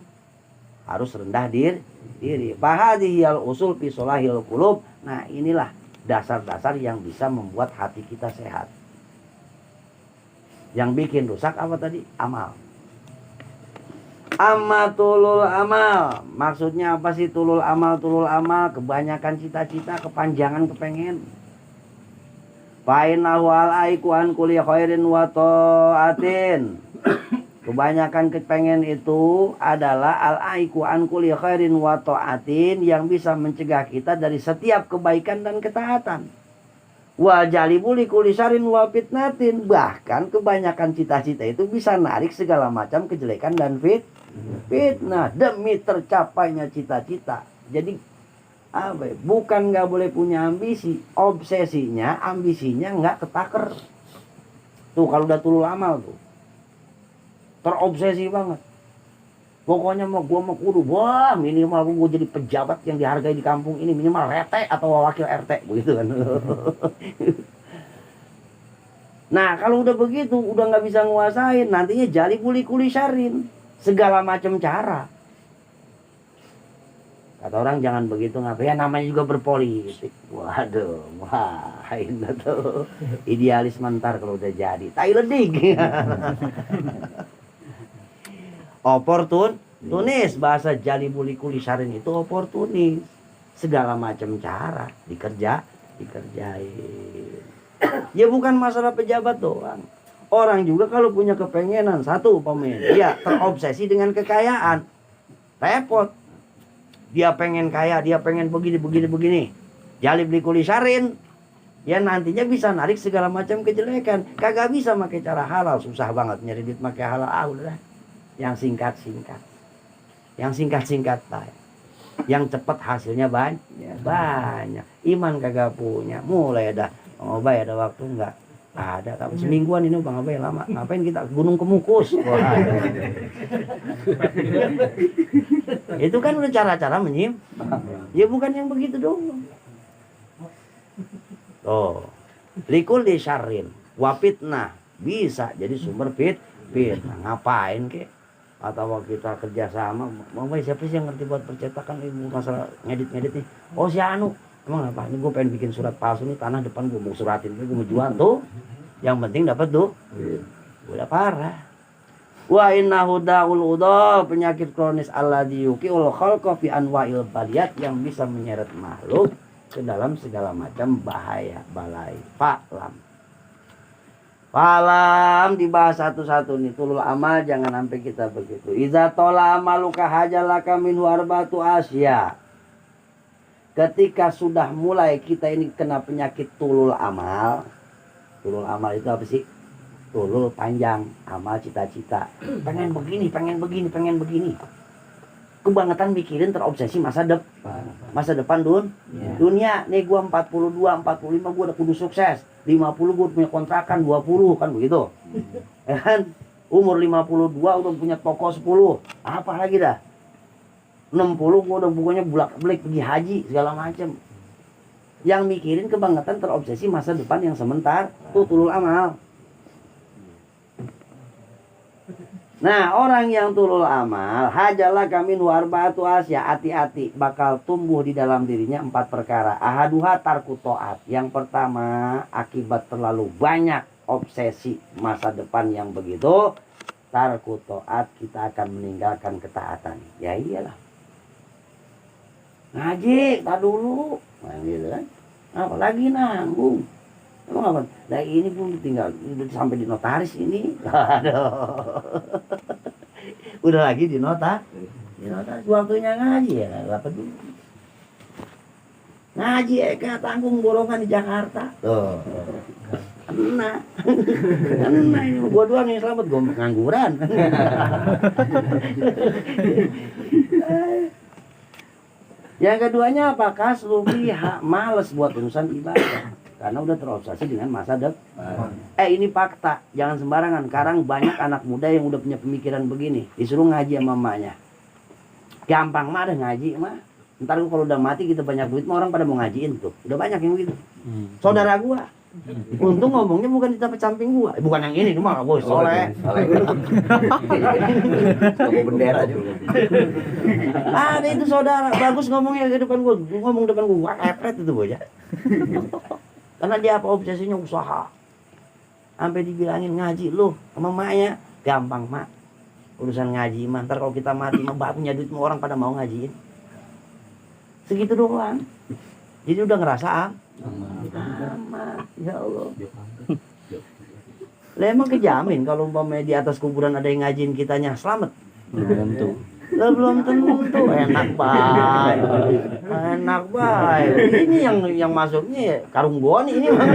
harus rendah diri. Fahadhiyal usul fi solahil qulub. Nah, inilah dasar-dasar yang bisa membuat hati kita sehat. Yang bikin rusak apa tadi? Amal. Tulul amal. Maksudnya apa sih tulul amal? Tulul amal, kebanyakan cita-cita, kepanjangan kepengen. Fainahu alaiku an kulli khairin wa ta'atin. Kebanyakan kepengen itu adalah al-aiku an kulli khairin wa ta'atin, yang bisa mencegah kita dari setiap kebaikan dan ketaatan. Wa jalibu li kulli syarrin wa fitnatin. Bahkan kebanyakan cita-cita itu bisa narik segala macam kejelekan dan fitnah demi tercapainya cita-cita. Jadi bukan nggak boleh punya ambisi, ambisinya nggak ketaker. Tuh kalau udah tulul amal tuh terobsesi banget. Pokoknya gua mau kudu minimal gua jadi pejabat yang dihargai di kampung ini, minimal RT atau wakil RT begitu kan. Nah, kalau udah begitu udah nggak bisa nguasain, nantinya jali kuli syarin, segala macam cara. Kata orang jangan begitu, ngapain, namanya juga berpolitik. Waduh, ini tuh idealis mentar kalau udah jadi tai ledik. Oportunis, bahasa jalibuli kulisarin itu oportunis. Segala macam cara dikerjain. Ya bukan masalah pejabat doang. Orang juga kalau punya kepengenan, satu umpamanya dia terobsesi dengan kekayaan, repot. Dia pengen kaya, dia pengen begini. Jalib dikulisarin, ya nantinya bisa narik segala macam kejelekan. Kagak bisa pakai cara halal, susah banget nyari duit pakai halal. Udah. Yang singkat-singkat. Yang cepat hasilnya banyak. Iman kagak punya, mulai ada Bang Obay ada waktu enggak? Ada, kamu semingguan ini Bang Obay lama. Ngapain kita Gunung Kemukus? Itu kan udah cara-cara ya bukan yang begitu dong. Likul disyarrin wa fitnah, bisa jadi sumber fitnah. Ngapain kek? atau kita kerjasama, mau siapa sih yang ngerti buat percetakan ibu masalah ngedit nih? Oh si Anu, emang apa? Ini gue pengen bikin surat palsu nih, tanah depan gue mau suratin, gue mau jual tuh. Yang penting dapat tuh, udah parah. Wa innahu da'ul udol, penyakit kronis alladzi yuqiul khalqa fi anwa'il baliyat, yang bisa menyeret makhluk ke dalam segala macam bahaya balai. Falam dibahas satu-satu nih, tulul amal jangan sampai kita begitu. Iza tola amaluka hajalaka minhu arbatu asya. Ketika sudah mulai kita ini kena penyakit tulul amal. Tulul amal itu apa sih? Tulul panjang, amal cita-cita. Pengen begini. Kebangetan mikirin, terobsesi masa depan dunia. Nih gua 42, 45 gua udah kudu sukses. 50 gua punya kontrakan, 20 kan begitu. Kan umur 52 udah punya toko 10. Apa lagi dah? 60 gua udah pokoknya bulak-balik pergi haji segala macam. Yang mikirin kebangetan, terobsesi masa depan yang sebentar, tuh tulul amal. Nah, orang yang tulul amal, hajalah kami warbatu asya, hati-hati bakal tumbuh di dalam dirinya 4 perkara. Ahaduha tarku to'at. Yang pertama, akibat terlalu banyak obsesi masa depan yang begitu, tarku to'at, kita akan meninggalkan ketaatan. Ya iyalah. Ngaji, tak dulu. Nah, gitu kan. Apalagi nanggung. Emang apa? Nah ini pun tinggal sampai di notaris ini. Aduh. Udah lagi di notaris. Waktunya ngaji ya, apa dulu. Ngaji Eka tanggung golongan di Jakarta. Tuh. Kena ini gua doang yang selamat, gua pengangguran. Yang keduanya apakah seluruh males buat urusan ibadah? Karena udah terobsesi dengan masa depan. Ini fakta, jangan sembarangan. Sekarang banyak anak muda yang udah punya pemikiran begini, disuruh ngaji sama mamanya. Gampang mah ada ngaji mah. Ntar kalau udah mati kita banyak duit mah orang pada mau ngajiin tuh. Udah banyak yang begitu. Saudara gua. Untung ngomongnya bukan di tempat samping gua. Bukan yang ini cuma bos soleh. Kamu bendera juga. Ada itu saudara bagus ngomongnya di depan gua. Ngomong depan gua epret itu bocah. Karena dia apa obsesinya usaha. Sampai dibilangin ngaji lu sama maknya. Gampang mak. Urusan ngaji mah. Ntar kalau kita mati mah punya duit semua orang pada mau ngajiin. Segitu doang. Jadi udah ngerasa amat. Ya Allah. Lah emang kejamin kalau umpamanya di atas kuburan ada yang ngajiin kitanya selamat? Tentu. Lah belum tentu. Enak baik. Ini yang masuknya ya karung boni ini mah.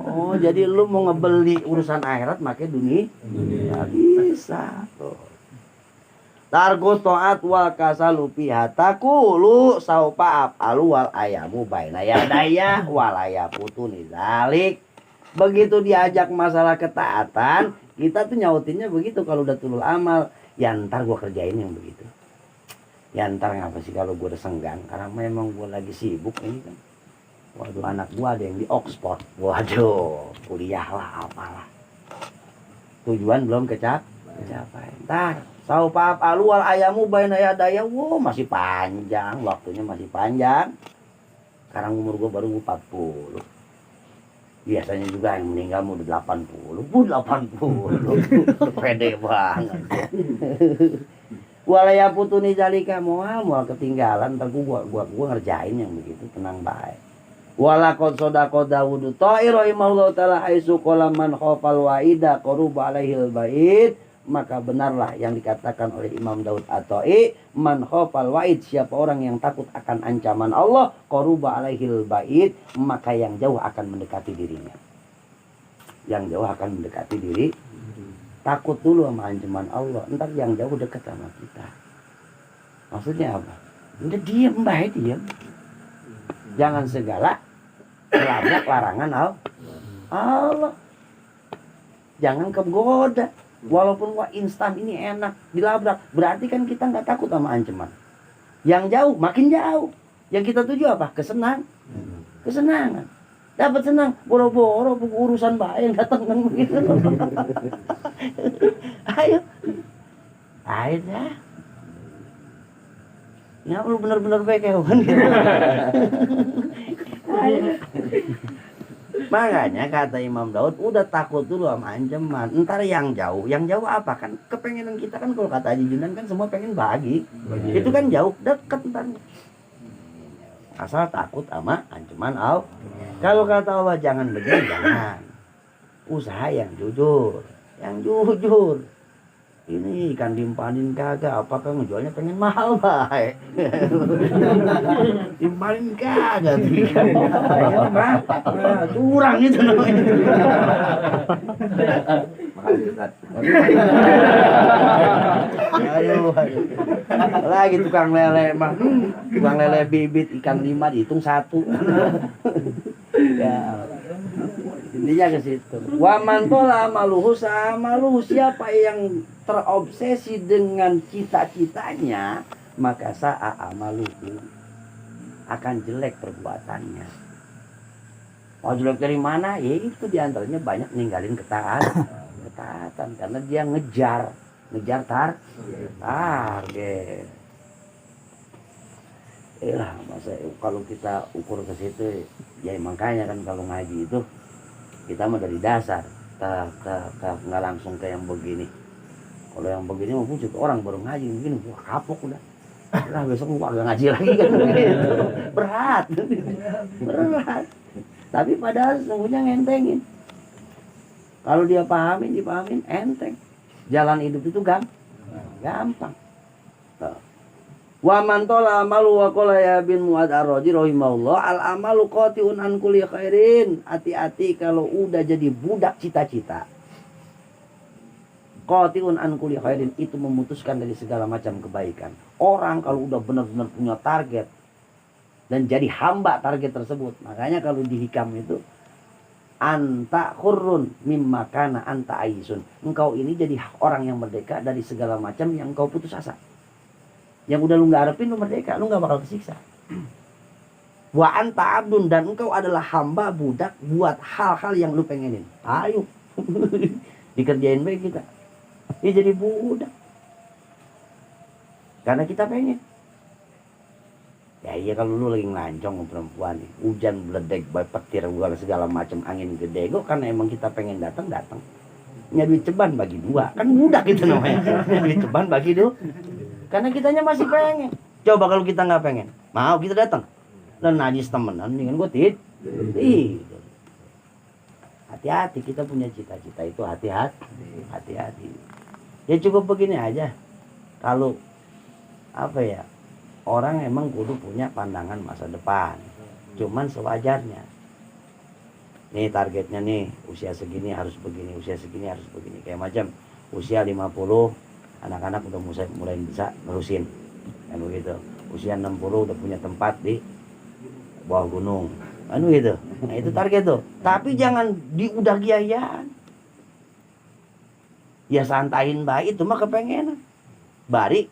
Oh, jadi lu mau ngebeli urusan akhirat make dunia? Enggak bisa. Tarku to'at wal kasalu pihataku lu saupa apalu wal ayamu baina yadaya wal ayaputu nizalik. Begitu diajak masalah ketaatan, kita tuh nyautinnya begitu kalau udah tulul amal. Ya ntar gua kerjain yang begitu. Ya ntar ngapa sih kalau gua udah senggang, karena memang gua lagi sibuk ini kan. Waduh, anak gua ada yang di Oxford. Waduh, kuliah lah apalah. Tujuan belum kecapai. Ntar saupa apalu wal ayamu baina yadaya. Wow, masih panjang, waktunya masih panjang. Sekarang umur gua baru 40. Biasanya juga yang meninggal mau 80. 80. Pede banget. Walaya putuni jalika mual ketinggalan. Ntar gua ngerjain yang begitu, tenang baik. Walakod sodako Dawudu ta'iro imaulahu ta'ala aisu qala man khofal wa'ida qaruba alaihil ba'id. Maka benarlah yang dikatakan oleh Imam Daud At-Ta'i, man khofal wa'id, siapa orang yang takut akan ancaman Allah, qaruba alaihil ba'id, maka yang jauh akan mendekati dirinya. Yang jauh akan mendekati diri. Takut dulu sama ancaman Allah, ntar yang jauh dekat sama kita. Maksudnya apa? Udah diem baik, diem. Jangan segala melabrak larangan Allah. Jangan kegoda. Walaupun instan ini enak dilabrak, berarti kan kita nggak takut sama ancaman. Yang jauh makin jauh. Yang kita tuju apa? Kesenangan. Dapat senang, boro-boro urusan bahaya yang datang kan begitu. Ayo. Ayo dah. Ya lu bener-bener baik hewan. Makanya kata Imam Daud, udah takut dulu sama ancaman. Ntar yang jauh apa kan? Kepengenan kita kan kalau kata Haji Junan kan semua pengen bagi. Itu kan jauh, deket ntar. Asal takut sama ancaman Allah. Kalau kata Allah jangan begini, jangan. Usaha yang jujur, Ini ikan dimpanin kagak, apakah ngejualnya pengen mahal baik? Dimpanin kagak tuh ikan. Pengen berapa? Curang itu namanya. Makasih Ustaz. Aduh. Lagi tukang lele mah. Tukang lele bibit ikan 5 dihitung 1. Ya. Intinya ke situ. Wa man tola amaluhu sa'amaluhu, siapa yang terobsesi dengan cita-citanya, maka sa'a amaluhu, akan jelek perbuatannya. Mau jelek dari mana? Ya itu diantaranya banyak ninggalin ketaatan karena dia ngejar target. Lah masa kalau kita ukur ke situ, ya makanya kan kalau ngaji itu kita mah dari dasar, nggak langsung ke yang begini. Kalau yang begini mah juga orang baru ngaji begini, wah kapok udah. Lah besok gua agak ngaji lagi kan begitu. Berat. Tapi padahal sesungguhnya ngentengin. Kalau dia dipahamin enteng. Jalan hidup itu gampang. Wa man tola amalu wa qala ya bin Muad ar-Raji rahimahullah, al amalu qati'un an kulli khairin. Hati-hati kalau udah jadi budak cita-cita. Qati'un an kulli khairin, itu memutuskan dari segala macam kebaikan. Orang kalau udah benar-benar punya target dan jadi hamba target tersebut. Makanya kalau di hikam itu anta khurrun mimma kana anta aisun. Engkau ini jadi orang yang merdeka dari segala macam yang engkau putus asa. Yang udah lu nggak harapin, lu merdeka, lu nggak bakal kesiksa. Wa anta abdun, dan engkau adalah hamba budak buat hal-hal yang lu pengenin. Ayo dikerjain baik kita. Dia jadi budak karena kita pengen. Ya iya kalau lu lagi ngelancong perempuan nih, hujan beledek, petir segala macam, angin gede, kok karena emang kita pengen datang. Nyari duit ceban bagi 2, kan budak itu namanya. Duit ceban bagi 2. Karena kitanya masih pengen. Coba kalau kita nggak pengen, mau kita datang. Dan najis temenan, dengan gue hati-hati, kita punya cita-cita itu hati-hati. Ya cukup begini aja. Kalau orang emang kudu punya pandangan masa depan. Cuman sewajarnya. Nih targetnya nih, usia segini harus begini, usia segini harus begini. Kayak macam usia 50, anak-anak udah mulai bisa nerusin. Kan begitu. Usia 60 udah punya tempat di bawah gunung. Kan begitu. Nah, itu target tuh. Tapi jangan diudah giayaan. Ya santain baik, itu mah kepengenan. Bari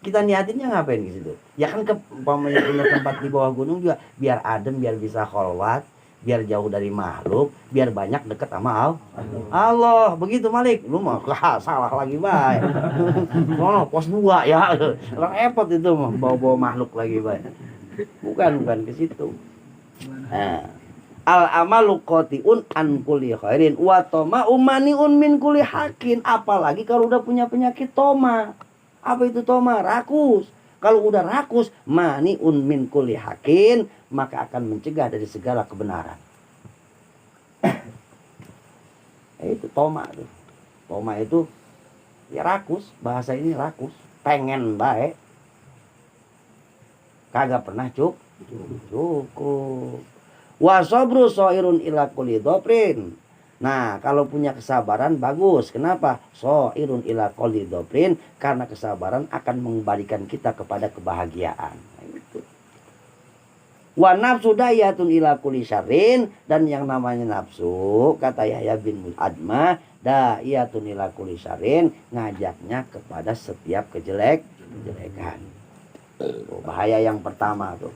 kita niatinnya ngapain di situ? Ya kan punya tempat di bawah gunung juga biar adem, biar bisa kholwat, biar jauh dari makhluk, biar banyak deket sama Allah. Begitu Malik, lu mah salah lagi baik. Sono pos 2 ya. Repot itu mah bawa makhluk lagi baik. Bukan ke situ. Nah, al amalu qati'un an kulli khairin wa tama umaniun min kulli hakin. Apalagi kalau udah punya penyakit toma. Apa itu toma? Rakus. Kalau udah rakus, maniun min kulli hakin, maka akan mencegah dari segala kebenaran. Itu toma tuh. Toma itu ya rakus, bahasa ini rakus, pengen baik. Kagak pernah cukup. Wa sabru shairun ila kulli dhafrin. Nah, kalau punya kesabaran bagus. Kenapa? Shairun ila kulli dhafrin, karena kesabaran akan mengembalikan kita kepada kebahagiaan. Nah, itu. Wa nafsu dayatun ila kulli syarrin, dan yang namanya nafsu kata Yahya bin Adma, dayatun ila kulli syarrin, ngajaknya kepada setiap kejelekan. Tuh, bahaya yang pertama tuh.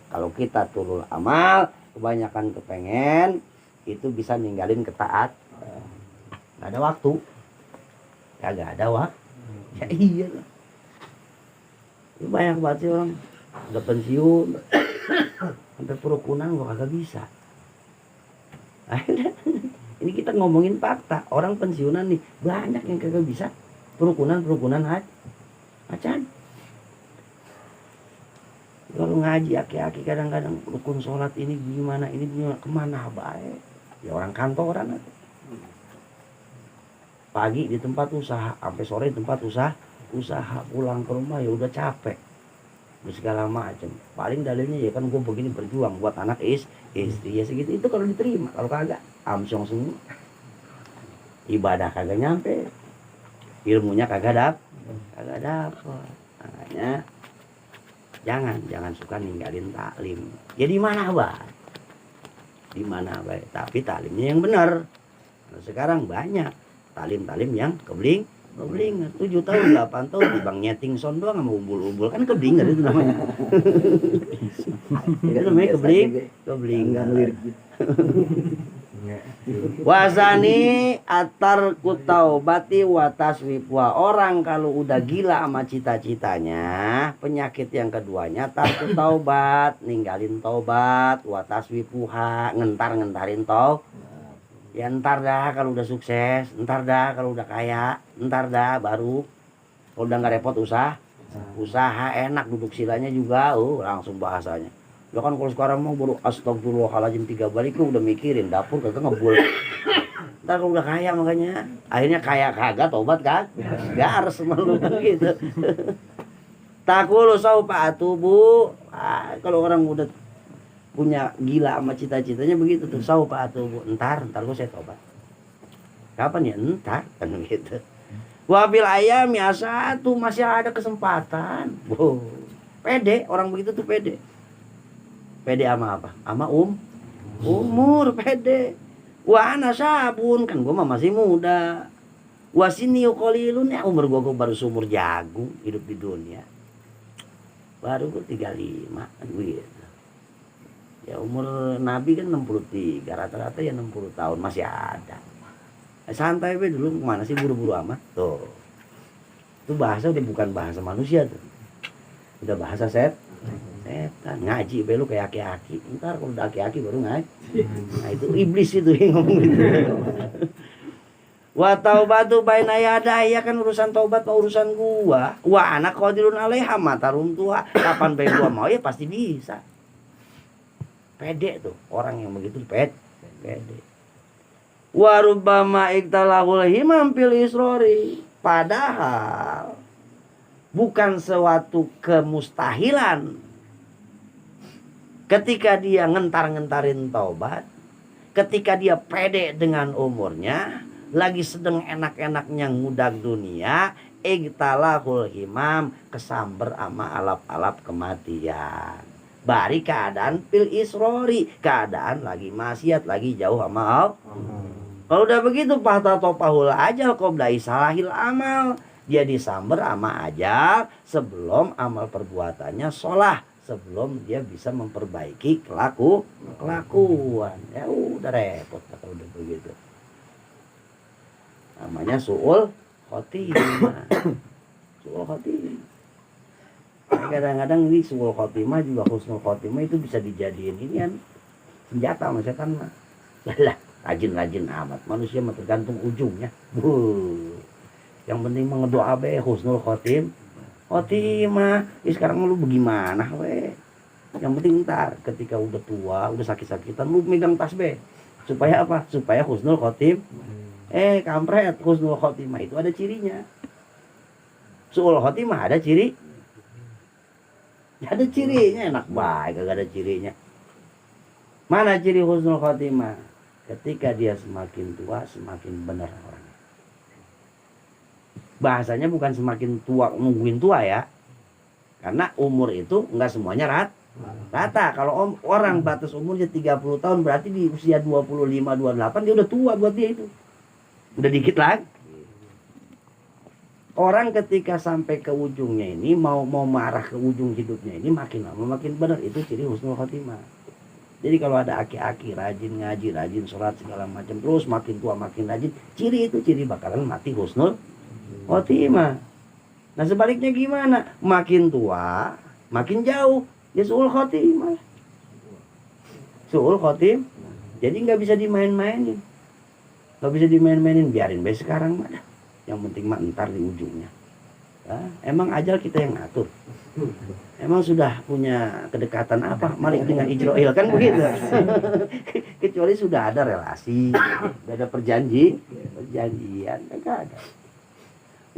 Kalau kita tulul amal, kebanyakan kepengen, itu bisa ninggalin ketaat. Nggak ada waktu. kagak ada wah. Ya iya lah. Banyak banget sih orang udah pensiun sampai perukunan gua kagak bisa. Akhirnya ini kita ngomongin fakta, orang pensiunan nih banyak yang kagak bisa perukunan acan. Kalau ngaji aki-aki kadang-kadang rukun sholat ini gimana kemana baik ya orang kantoran aja. Pagi di tempat usaha sampai sore di tempat usaha pulang ke rumah ya udah capek udah segala macam. Paling dalilnya ya kan gue begini berjuang buat anak istri ya segitu. Itu kalau diterima, kalau kagak amsyong semua. Ibadah kagak nyampe, ilmunya kagak dapet. Makanya jangan suka ninggalin taklim. Ya di mana baik, tapi taklimnya yang benar. Nah, sekarang banyak talim yang keblingan 7 tahun 8 tahun di bang nyeting sound doang sama umbul-umbul kan keblingan itu namanya. Itu namanya keblingan. Wasani atar kutaubati wataswifwa. Orang kalau udah gila sama cita-citanya, penyakit yang keduanya tarku taubat, ninggalin taubat, wataswifuha, ngentarin ya ntar dah kalau udah sukses, ntar dah kalau udah kaya, ntar dah baru kalau udah nggak repot usaha enak duduk silanya juga langsung bahasanya. Ya kan kalau sekarang mau baru astagfirullahaladzim 3 balik lu udah mikirin dapur kagak ngebul. Ntar kalau udah kaya makanya akhirnya kaya kagak tobat kan gares malu gitu. Takulu saufa atubu. Kalau orang udah punya gila sama cita-citanya begitu tuh saufa atubu. Ntar gua saya tobat. Kapan ya? Ntar kan gitu. Wabil ayam ya satu masih ada kesempatan. Pede orang begitu tuh pede. Pede sama apa? Sama umur pede. Wah ana sabun kan gua mah masih muda. Wasini qalilun ya umur gua baru seumur jagung hidup di dunia. Baru gua 35 kan gitu. Ya umur Nabi kan 63, rata-rata ya 60 tahun masih ada. Santai be dulu kemana sih buru-buru amat tuh. Itu bahasa udah bukan bahasa manusia tuh. Udah bahasa setan. Ngaji be lu kayak aki-aki. Ntar kalau udah aki-aki baru ngaji. Nah itu iblis itu yang ngomong gitu. Wa taubatu baina yadaya kan urusan taubat urusan gua. Wa anak qadirun alaiha matarum tua. Kapan bae gua mau ya pasti bisa. Pede tuh orang yang begitu pede. Wa rubbama iktalahul himam fil isrori. Padahal bukan suatu kemustahilan ketika dia ngentar-ngentarin taubat, ketika dia pede dengan umurnya, lagi sedang enak-enaknya ngudag dunia, iktalahul himam kesamber ama alap-alap kematian. Bari keadaan fil isrori, keadaan lagi maksiat, lagi jauh sama Allah. Kalau udah begitu fahta topahul ajal qabla isalahil amal. Dia disamber sama ajal sebelum amal perbuatannya sholah, sebelum dia bisa memperbaiki kelakuan. Ya udah repot kalau udah begitu. Namanya su'ul khotimah. Su'ul khotimah. Kadang-kadang ini su'ul khotimah juga husnul khotimah itu bisa dijadiin ini kan senjata sama setan mah. Yalah, rajin-rajin amat. Manusia mah tergantung ujungnya. Yang penting mengedoa be husnul khotimah. Sekarang lu bagaimana we? Yang penting ntar ketika udah tua, udah sakit-sakitan lu megang tasbih. Supaya apa? Supaya husnul khotim. Kampret, husnul khotimah itu ada cirinya. Su'ul khotimah ada ciri. Ada cirinya, enak baik kagak ada cirinya. Mana ciri husnul khotimah? Ketika dia semakin tua, semakin benar orangnya. Bahasanya bukan semakin tua nungguin tua ya. Karena umur itu enggak semuanya rata. Kalau orang batas umurnya 30 tahun berarti di usia 25, 28 dia udah tua buat dia itu. Udah dikit lagi. Orang ketika sampai ke ujungnya ini mau marah ke ujung hidupnya ini makin lama makin benar, itu ciri husnul khotimah. Jadi kalau ada aki-aki rajin ngaji, rajin sholat segala macam terus makin tua makin rajin, ciri bakalan mati husnul khotimah. Nah sebaliknya gimana? Makin tua, makin jauh, dia su'ul khotimah. Su'ul khotim, jadi nggak bisa dimain-mainin. Nggak bisa dimain-mainin, biarin baik sekarang mah. Yang penting mah ntar di ujungnya. Ya, emang ajal kita yang ngatur. Emang sudah punya kedekatan apa Malik dengan Ijroil kan begitu. Kecuali sudah ada relasi, sudah ada perjanjian, enggak ada.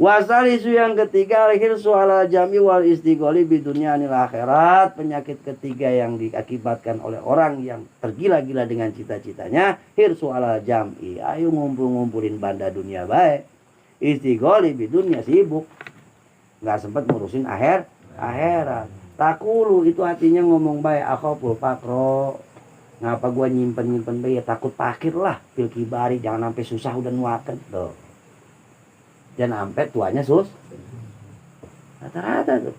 Wasalisu yang ketiga hirsu ala jami wal istigholi bidunya anil akhirat. Penyakit ketiga yang diakibatkan oleh orang yang tergila-gila dengan cita-citanya hirsu ala jami. Ayo ngumpul-ngumpulin banda dunia baik. Istigholi bidunya sibuk. Nggak sempat ngurusin akhirat. Takulu itu artinya ngomong baik akhaful fakro. Ngapa gua nyimpen baik ya takut pakir lah. Fil kibari jangan sampai susah udah nuakan tuh. Jangan sampai tuanya rata-rata tuh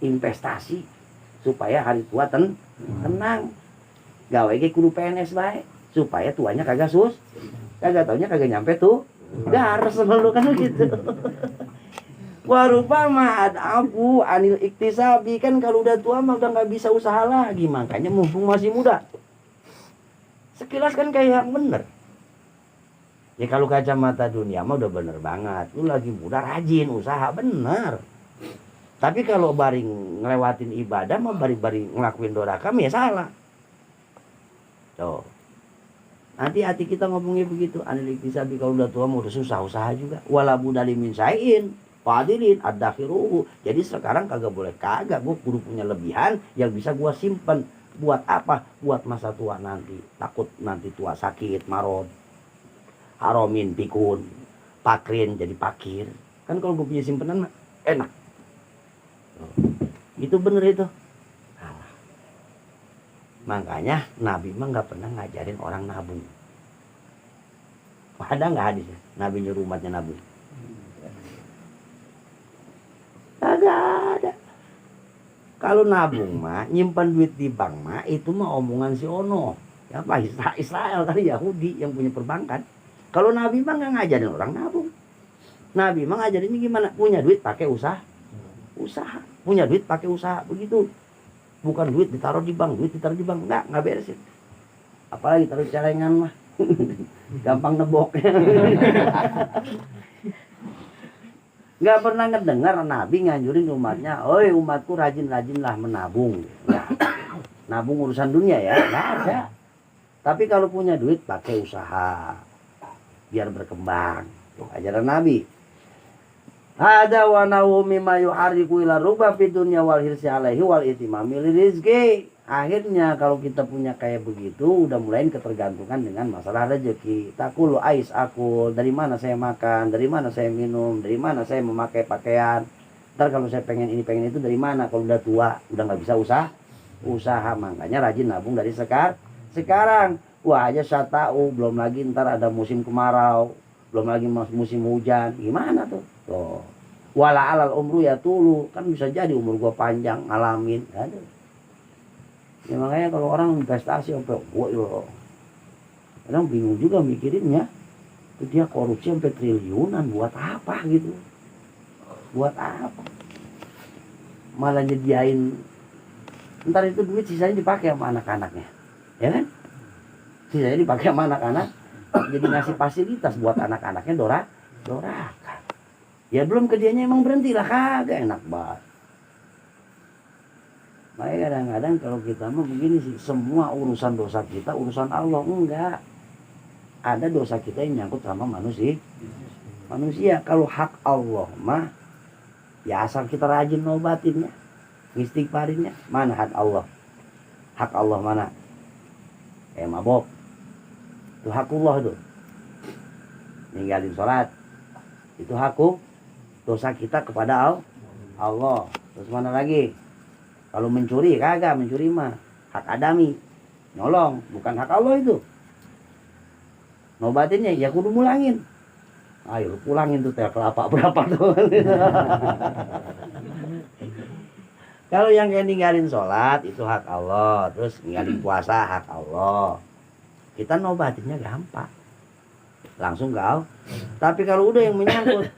investasi supaya hari tua tenang. Gawe ge kudu PNS baik supaya tuanya kagak kagak taunya kagak nyampe tuh. Gares lu kan gitu. Warupama adabu anil iktisabi kan kalau udah tua mah udah nggak bisa usaha lagi, makanya mumpung masih muda. Sekilas kan kayak bener. Ya kalau kacamata dunia mah udah bener banget. Lu lagi muda rajin usaha bener. Tapi kalau baring ngelewatin ibadah mah baring ngelakuin dorakam ya salah. Tuh. Hati-hati kita ngomongnya begitu. Anil iktisabi kalau udah tua mah udah susah usaha juga. Wala budali min sain. Fadilin ad-dakhiruhu. Jadi sekarang kagak boleh kagak. Gue kudu punya lebihan yang bisa gue simpen. Buat apa? Buat masa tua nanti. Takut nanti tua sakit, marot. Haromin, pikun. Pakrin, jadi pakir. Kan kalau gue punya simpenan mah enak. Itu bener itu. Makanya Nabi mah gak pernah ngajarin orang nabung. Ada gak hadisnya? Nabi nyuruh umatnya nabung. Kagak ada. Kalau nabung mah, nyimpan duit di bank mah, itu mah omongan si Ono. Ya apa Israel kali Yahudi yang punya perbankan. Kalau Nabi mah nggak ngajarin orang nabung. Nabi mah ngajarinnya gimana? Punya duit pakai usaha. Punya duit pakai usaha begitu. Bukan duit ditaruh di bank, nggak beresin. Apalagi taruh celengan mah. Gampang nebok. Nggak pernah ngedengar Nabi nganjurin umatnya, oi umatku rajin-rajinlah menabung. Ya. Nabung urusan dunia ya, nggak ada. Tapi kalau punya duit pakai usaha, biar berkembang. Itu ajaran Nabi. Ada wa nahu mimma yuhariku ila ruba fid dunya wal hirsi alaihi wal itimami rizqi. Akhirnya kalau kita punya kayak begitu udah mulai ketergantungan dengan masalah rezeki. Takulu ais aku, dari mana saya makan, dari mana saya minum, dari mana saya memakai pakaian. Ntar kalau saya pengen ini pengen itu dari mana, kalau udah tua udah nggak bisa usaha. Makanya rajin nabung dari sekarang. Wah aja saya tahu, belum lagi ntar ada musim kemarau, belum lagi musim hujan, gimana tuh? Tuh. Wala alal umru ya tulu, kan bisa jadi umur gua panjang ngalamin. Aduh. Ya makanya kalau orang investasi sampai kadang bingung juga mikirinnya. Dia korupsi sampai triliunan buat apa gitu? Buat apa? Malah nyediain ntar itu duit sisanya dipakai sama anak-anaknya. Ya kan? Sisanya dipakai sama anak-anak. Jadi ngasih fasilitas buat anak-anaknya doraka. Ya belum kerjanya emang berhentilah kagak enak banget. Makanya kadang-kadang kalau kita mah begini sih, semua urusan dosa kita urusan Allah, enggak. Ada dosa kita yang nyangkut sama manusia. Kalau hak Allah mah ya asal kita rajin nobatinnya, istighfarinnya. Mana hak Allah? Hak Allah mana? Mabok. Itu hakullah itu. Ninggalin sholat. Itu hakku dosa kita kepada Allah. Terus mana lagi? Kalau mencuri kagak, mencuri mah hak adami. Nyolong, bukan hak Allah itu. Nobatinnya ya kudu mulangin. Ayo pulangin tuh teh kelapa berapa tuh. Kalau yang kayak ninggalin sholat itu hak Allah. Terus ninggalin puasa hak Allah. Kita nobatinnya gampang. Langsung kau. Tapi kalau udah yang menyangkut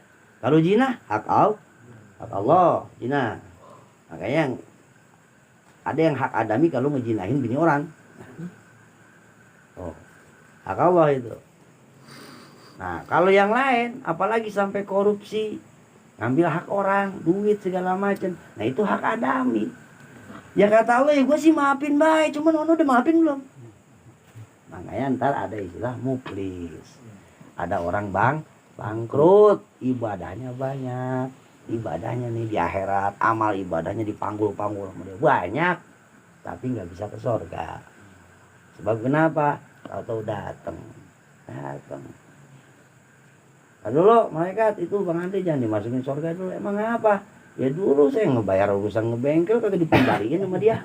Kalau zina hak Allah, zina. Makanya ada yang hak adami kalau ngejinahin bini orang. Oh, hak Allah itu. Nah, kalau yang lain, apalagi sampai korupsi, ngambil hak orang, duit segala macam. Nah, itu hak adami. Ya kata Allah, ya gue sih maafin baik, cuman ono udah maafin belum? Makanya ntar ada istilah muflis. Ada orang bangkrut, ibadahnya banyak. Ibadahnya nih di akhirat, amal ibadahnya dipanggul-panggul sama dia banyak, tapi nggak bisa ke surga. Sebab kenapa? Tahu-tahu datang. Nah, dulu malaikat itu Bang Andri jangan dimasukin surga dulu. Emang apa? Ya dulu saya ngebayar urusan ngebengkel kagak dipindariin sama dia.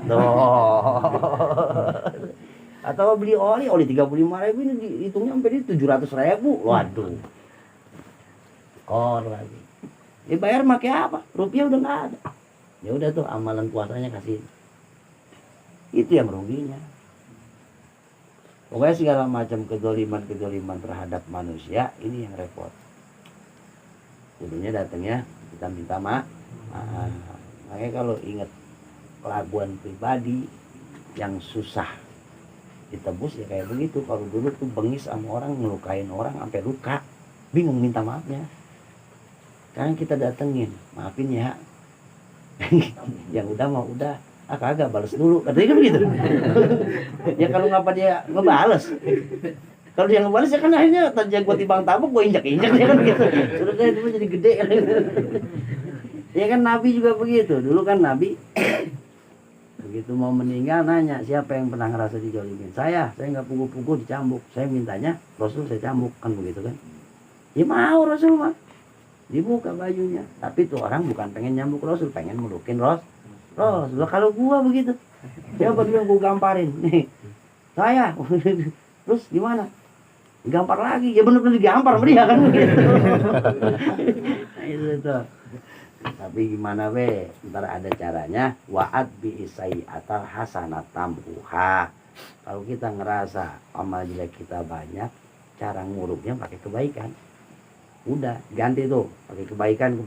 Atau beli oli 35.000 ini dihitungnya sampai di 700.000. Waduh. Kor lagi. Bayar pakai apa? Rupiah udah nggak ada. Ya udah tuh amalan puasanya kasih. Itu yang ruginya. Pokoknya segala macam kedoliman terhadap manusia ini yang repot. Jadinya datangnya kita minta maaf. Makanya kalau ingat kelakuan pribadi yang susah ditebus ya kayak begitu. Kalau dulu tuh bengis sama orang, ngelukain orang sampai luka, bingung minta maafnya. Sekarang kita datengin, maafin ya. Yang udah mau udah, kagak balas dulu, katanya kan begitu. Ya kalau ngapa dia ngebales? Kalau dia ngebales ya kan akhirnya tadi gua timbang tabuk gua injak-injak ya kan gitu. Sudah dulu jadi gede kan. Ya kan Nabi juga begitu. Dulu kan Nabi begitu mau meninggal nanya siapa yang pernah ngerasa dijolimin. Saya nggak pukul-pukul dicambuk. Saya mintanya Rasul saya cambuk kan begitu kan. Ya mau Rasul mah. Dibuka bajunya. Tapi tuh orang bukan pengen nyambuk Rasul, pengen melukin Rasul. Kalau gua begitu. Siapa bilang gua gamparin? Nih. Saya. Terus gimana? Gampar lagi. Ya bener-bener digampar sama dia kan begitu. Nah, itu. Tapi gimana be, ntar ada caranya. Wa'ad bi'isai atal hasanat tambuha. Kalau kita ngerasa amal jelek kita banyak, cara nguruknya pakai kebaikan. Udah ganti tuh pakai kebaikan,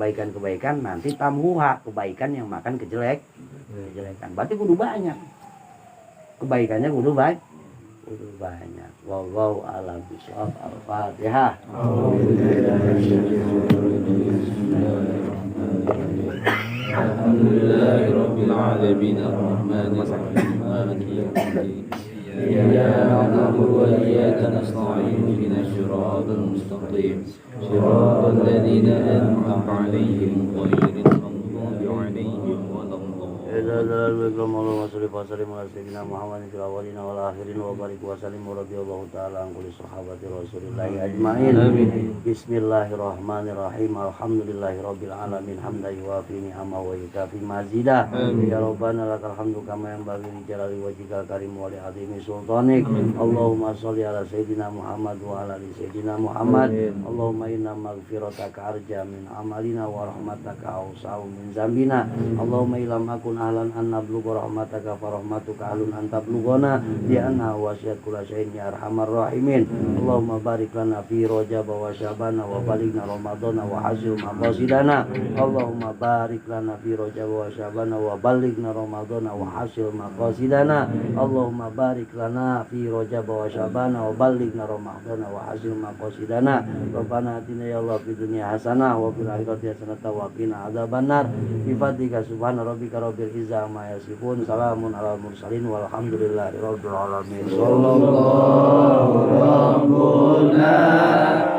nanti tambuha, kebaikan yang makan kejelekan. Berarti kudu banyak. Kebaikannya kudu banyak. Wallahu a'lam bishawab. Al-Fatihah. Alhamdulillahirabbil alamin arrahmanir rahim maliki yaumiddin iyyaka na'budu wa iyyaka nasta'in ihdinas siratal mustaqim siratal ladzina an'amta 'alaihim ghairil maghdubi 'alaihim waladdallin. Allahumma shalli wa sallim ala sayyidina Muhammadin fil awwalin wal akhirin wa barik wa sallim radhiyallahu ta'ala an kulli sahabati Rasulillah ajmain. Bismillahirrahmanirrahim. Alhamdulillahirabbil alamin hamdan yuwafi ni'amahu wa yukafi mazidah. Ya Rabbana lakal hamdu kama yanbaghi li jalali wajhika karim wa li 'azimi sultanik. Allahumma shalli ala sayyidina Muhammad wa ala ali sayyidina Muhammad. Allahumma inna maghfirataka arja min amalina wa rahmataka awsa'u min zambina. Allahumma ilam akun ahlan an nablugha rahmataka fa rahmatuka ahlun an tablughana bi anna wasiat kulla syai'in ya arhamar rahimin. Allahumma barik lana fi rajab wa syabana wa balighna ramadhana wa hasil maqasidana. Allahumma barik lana fi rajab wa syabana wa balighna ramadhana wa hasil maqasidana. Allahumma barik lana fi rajab wa syabana wa balighna ramadhana wa hasil maqasidana. Rabbana atina ya Allah fid dunya hasanah wa fil akhirati hasanah wa qina adzabannar. Bi fadlika subhana rabbika rabbil izzati amma yasifun. Salamun alal mursalin walhamdulillahi rabbil alamin. Sallallahu rabbuna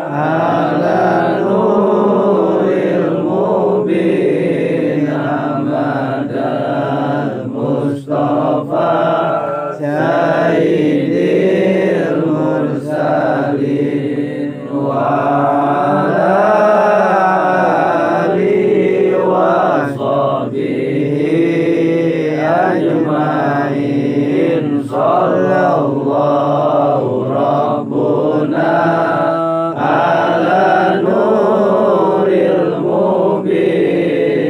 ala nuril mubin Ahmadal Mustafa Sayyidil Mursalin wa sallallahu rabbuna ala nuril mubin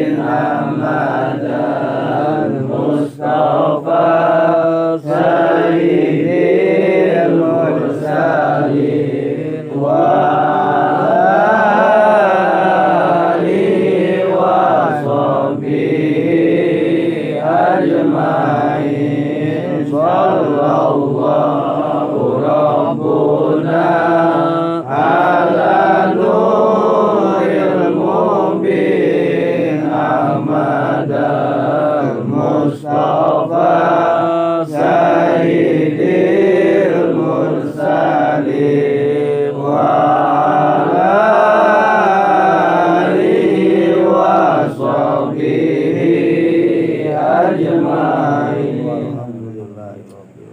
أجمعين Walhamdulillahi rabbil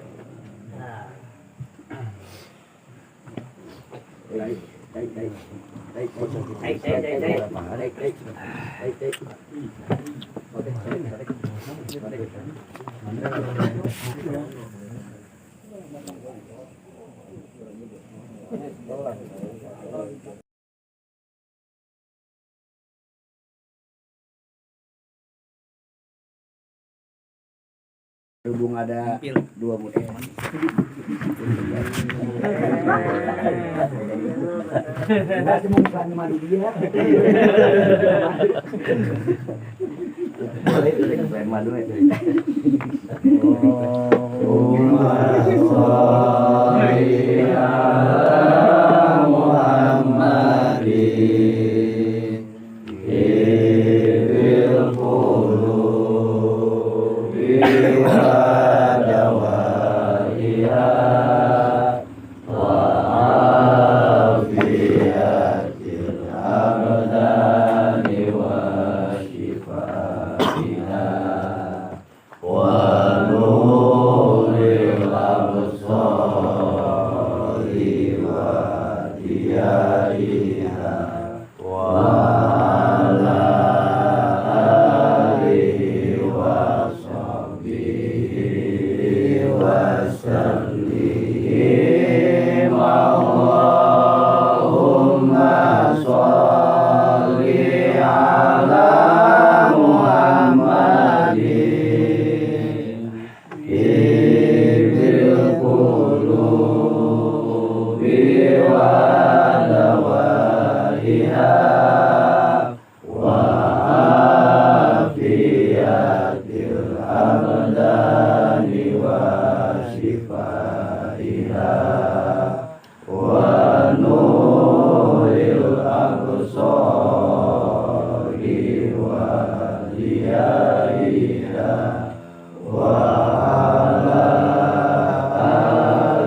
Berhubung ada dua muda. Madu ya. Allahumma sholli ala Muhammadin fil qulubi wa dawaiha wa afiyatil abdani wa shifaiha wa nuril absari wa diyaiha wa ala alihi wa sahbihi wa sallim. Allahumma sholli ala Muhammadin fil qulubi wa dawaiha wa afiyatil abdani wa shifaiha wa nuril absari wa diyaiha wa ala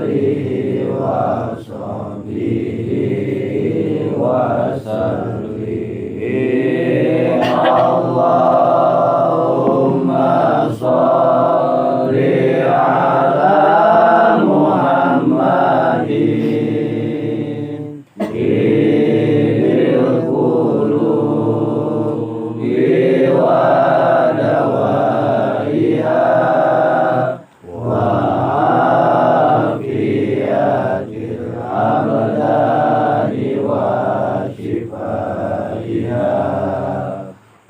alihi wa sahbihi wa sallim. Allahumma sholli ala Muhammadin fil qulubi wa dawaiha wa afiyatil abdani wa shifaiha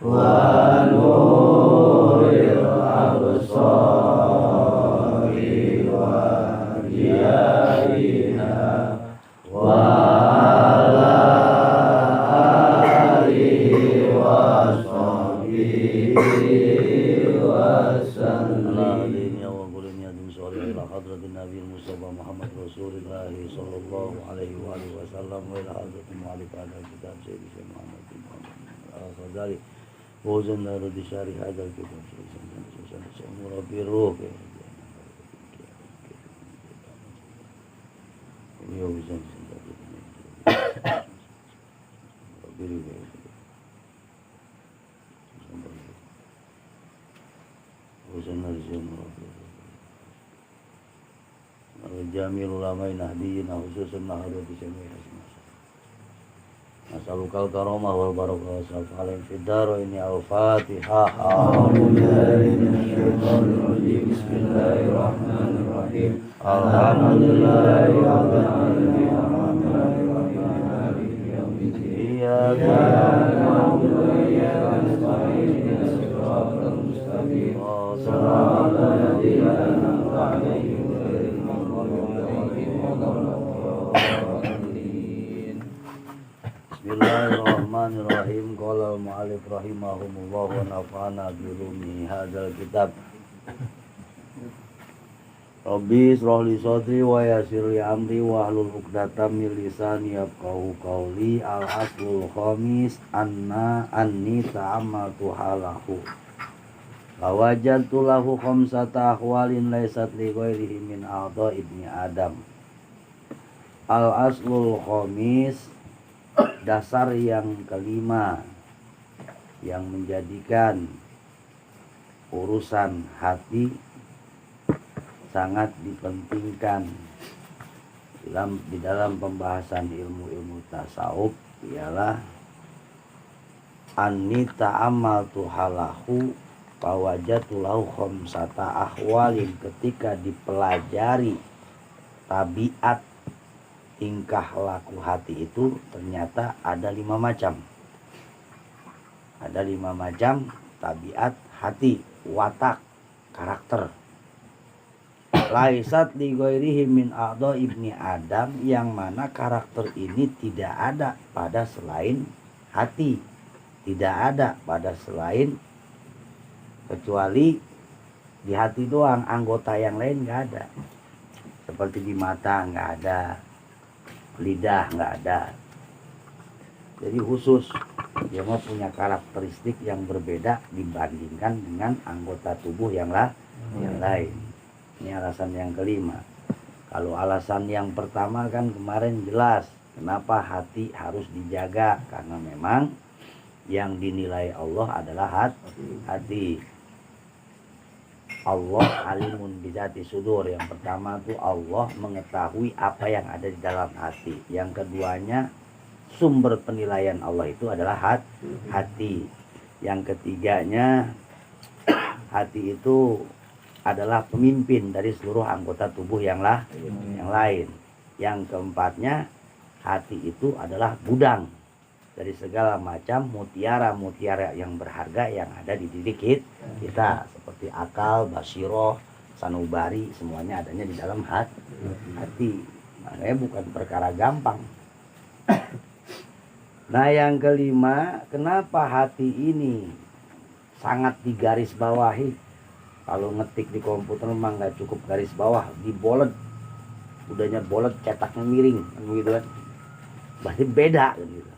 wa nuril absari wa diyaiha wa ala alihi wa sahbihi wa sallam. Wa qulni adun sholli ila hadratin Nabi Mustafa Muhammad Rasulullah sallallahu alaihi wa alihi wasallam wa ila hadratin mu'allif al-kitab Sayyidina Muhammad bin al-Ghazali wa zanna di syarih hadal kitab Sayyidina Rabbi ruh. Yo bisa Jamil ulama nahdiyina khususan nahdiyah di sini. Nasalukal karamah wal barakah wa sallallahu fid daraini al-Fatihah. Bismillahirrahmanirrahim. Alhamdulillahi rabbil alamin. Iyyaka na'budu wa iyyaka nasta'in. Ihdinas siratal mustaqim. Shiratal ladzina an'amta 'alaihim ghairil maghdubi 'alaihim waladdallin. Bismillahirrahmanirrahim. Qala al-mu'allif rahimahumullah wa nafa'ana bi ulumi hadzal kitab. Rabbi israh li sadri wa yassir li amri wa hlul 'uqdatam min lisani yafqahu qawli. Al-aslul khamis anni ta'ammaltu halahu. Lawajadtu lahu khamsata ahwalin laysat li ghairihi min a'dha ibni Adam. Al-aslul khamis, dasar yang kelima. yang menjadikan urusan hati sangat dipentingkan di dalam pembahasan ilmu-ilmu tasawuf ialah anni ta'amaltu halahu fawajatu lahu khamsata ahwalin. Ketika dipelajari tabiat tingkah laku hati itu ternyata ada 5 macam. Ada 5 macam tabiat hati, watak, karakter. Laisat li ghairihi min a'dha ibni Adam, yang mana karakter ini tidak ada pada selain hati. Tidak ada pada selain, kecuali di hati doang, anggota yang lain nggak ada. Seperti di mata nggak ada, lidah nggak ada. Jadi khusus dia mau punya karakteristik yang berbeda dibandingkan dengan anggota tubuh yang lain. Ini alasan yang kelima. Kalau alasan yang pertama kan kemarin jelas kenapa hati harus dijaga, karena memang yang dinilai Allah adalah hati. Allah alimun bizati sudur. Yang pertama itu Allah mengetahui apa yang ada di dalam hati. Yang keduanya sumber penilaian Allah itu adalah hati. Yang ketiganya hati itu adalah pemimpin dari seluruh anggota tubuh yang lain. Yang keempatnya hati itu adalah gudang dari segala macam mutiara-mutiara yang berharga yang ada di diri kita, seperti akal, basiroh, sanubari, semuanya adanya di dalam hati. Makanya bukan perkara gampang. Nah, yang kelima, kenapa hati ini sangat digarisbawahi? Kalau ngetik di komputer memang nggak cukup garis bawah, dibolet, udahnya bolet, cetaknya miring, kan begitu kan? Berarti beda kan gitu.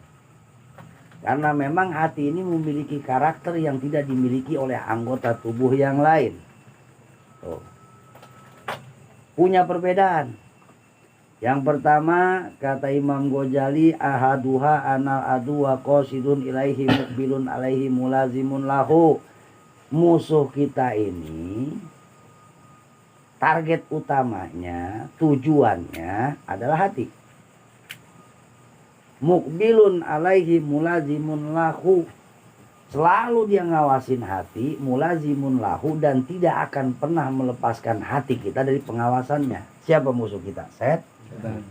Karena memang hati ini memiliki karakter yang tidak dimiliki oleh anggota tubuh yang lain. Tuh. Punya perbedaan. Yang pertama, kata Imam Ghazali, ahaduha anal adu wa qasidun ilaihi mukbilun alaihi mulazimun lahu. Musuh kita ini target utamanya, tujuannya adalah hati. Mukbilun alaihi mulazimun lahu, selalu dia ngawasin hati, mulazimun lahu, dan tidak akan pernah melepaskan hati kita dari pengawasannya. Siapa musuh kita? Setan.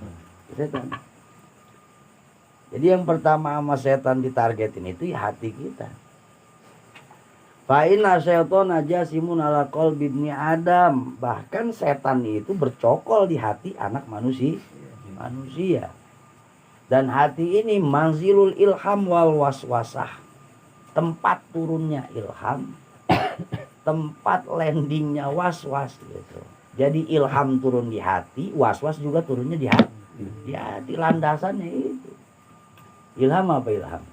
Jadi yang pertama sama setan ditargetin itu ya hati kita. Fa inna syaitana jasimun ala qalbi ibni Adam. Bahkan setan itu bercokol di hati anak manusia. Dan hati ini manzilul ilham wal waswasah. Tempat turunnya ilham, tempat landingnya waswas gitu. Jadi ilham turun di hati, waswas juga turunnya di hati. Di hati landasannya itu. Ilham apa ilham?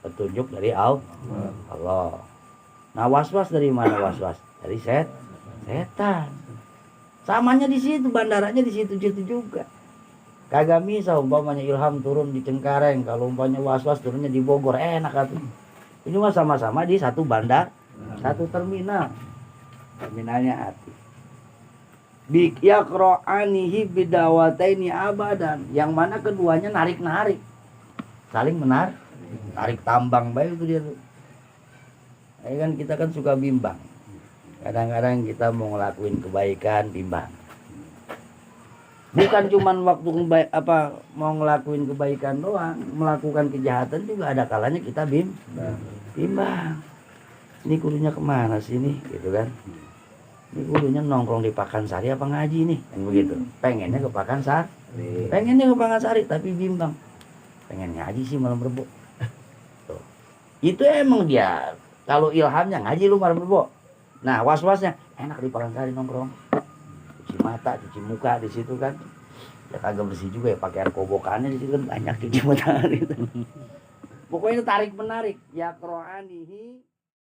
Petunjuk dari Allah. Nah, waswas dari mana waswas? Dari setan. Samanya di situ, bandaranya di situ juga. Kagak bisa umpamanya ilham turun di Cengkareng, kalau umpamanya waswas turunnya di Bogor, enak atuh. Ini mah sama-sama di satu bandar, satu terminal. Terminalnya hati. Bik yaqra'anihi bidawataini abadan, yang mana keduanya narik-narik. Saling narik tambang baik itu dia tuh. Ya kan kita kan suka bimbang. Kadang-kadang kita mau ngelakuin kebaikan bimbang. Bukan cuman waktu mau ngelakuin kebaikan doang, melakukan kejahatan juga ada kalanya kita bimbang. Ini kudunya kemana sih nih, gitu kan? Ini kudunya nongkrong di Pakansari apa ngaji nih, kan begitu. Pengennya ke Pakansari, tapi bimbang. Pengen ngaji sih malam Rebo. Tuh. Itu emang dia. Kalau ilhamnya ngaji lu malam Rebo. Nah, was-wasnya enak di Pakansari nongkrong. Cuci mata, cuci muka di situ kan. Ya kagak bersih juga ya, pakaian kobokannya di situ kan banyak cuci mata gitu. Pokoknya tarik menarik ya qro'anihi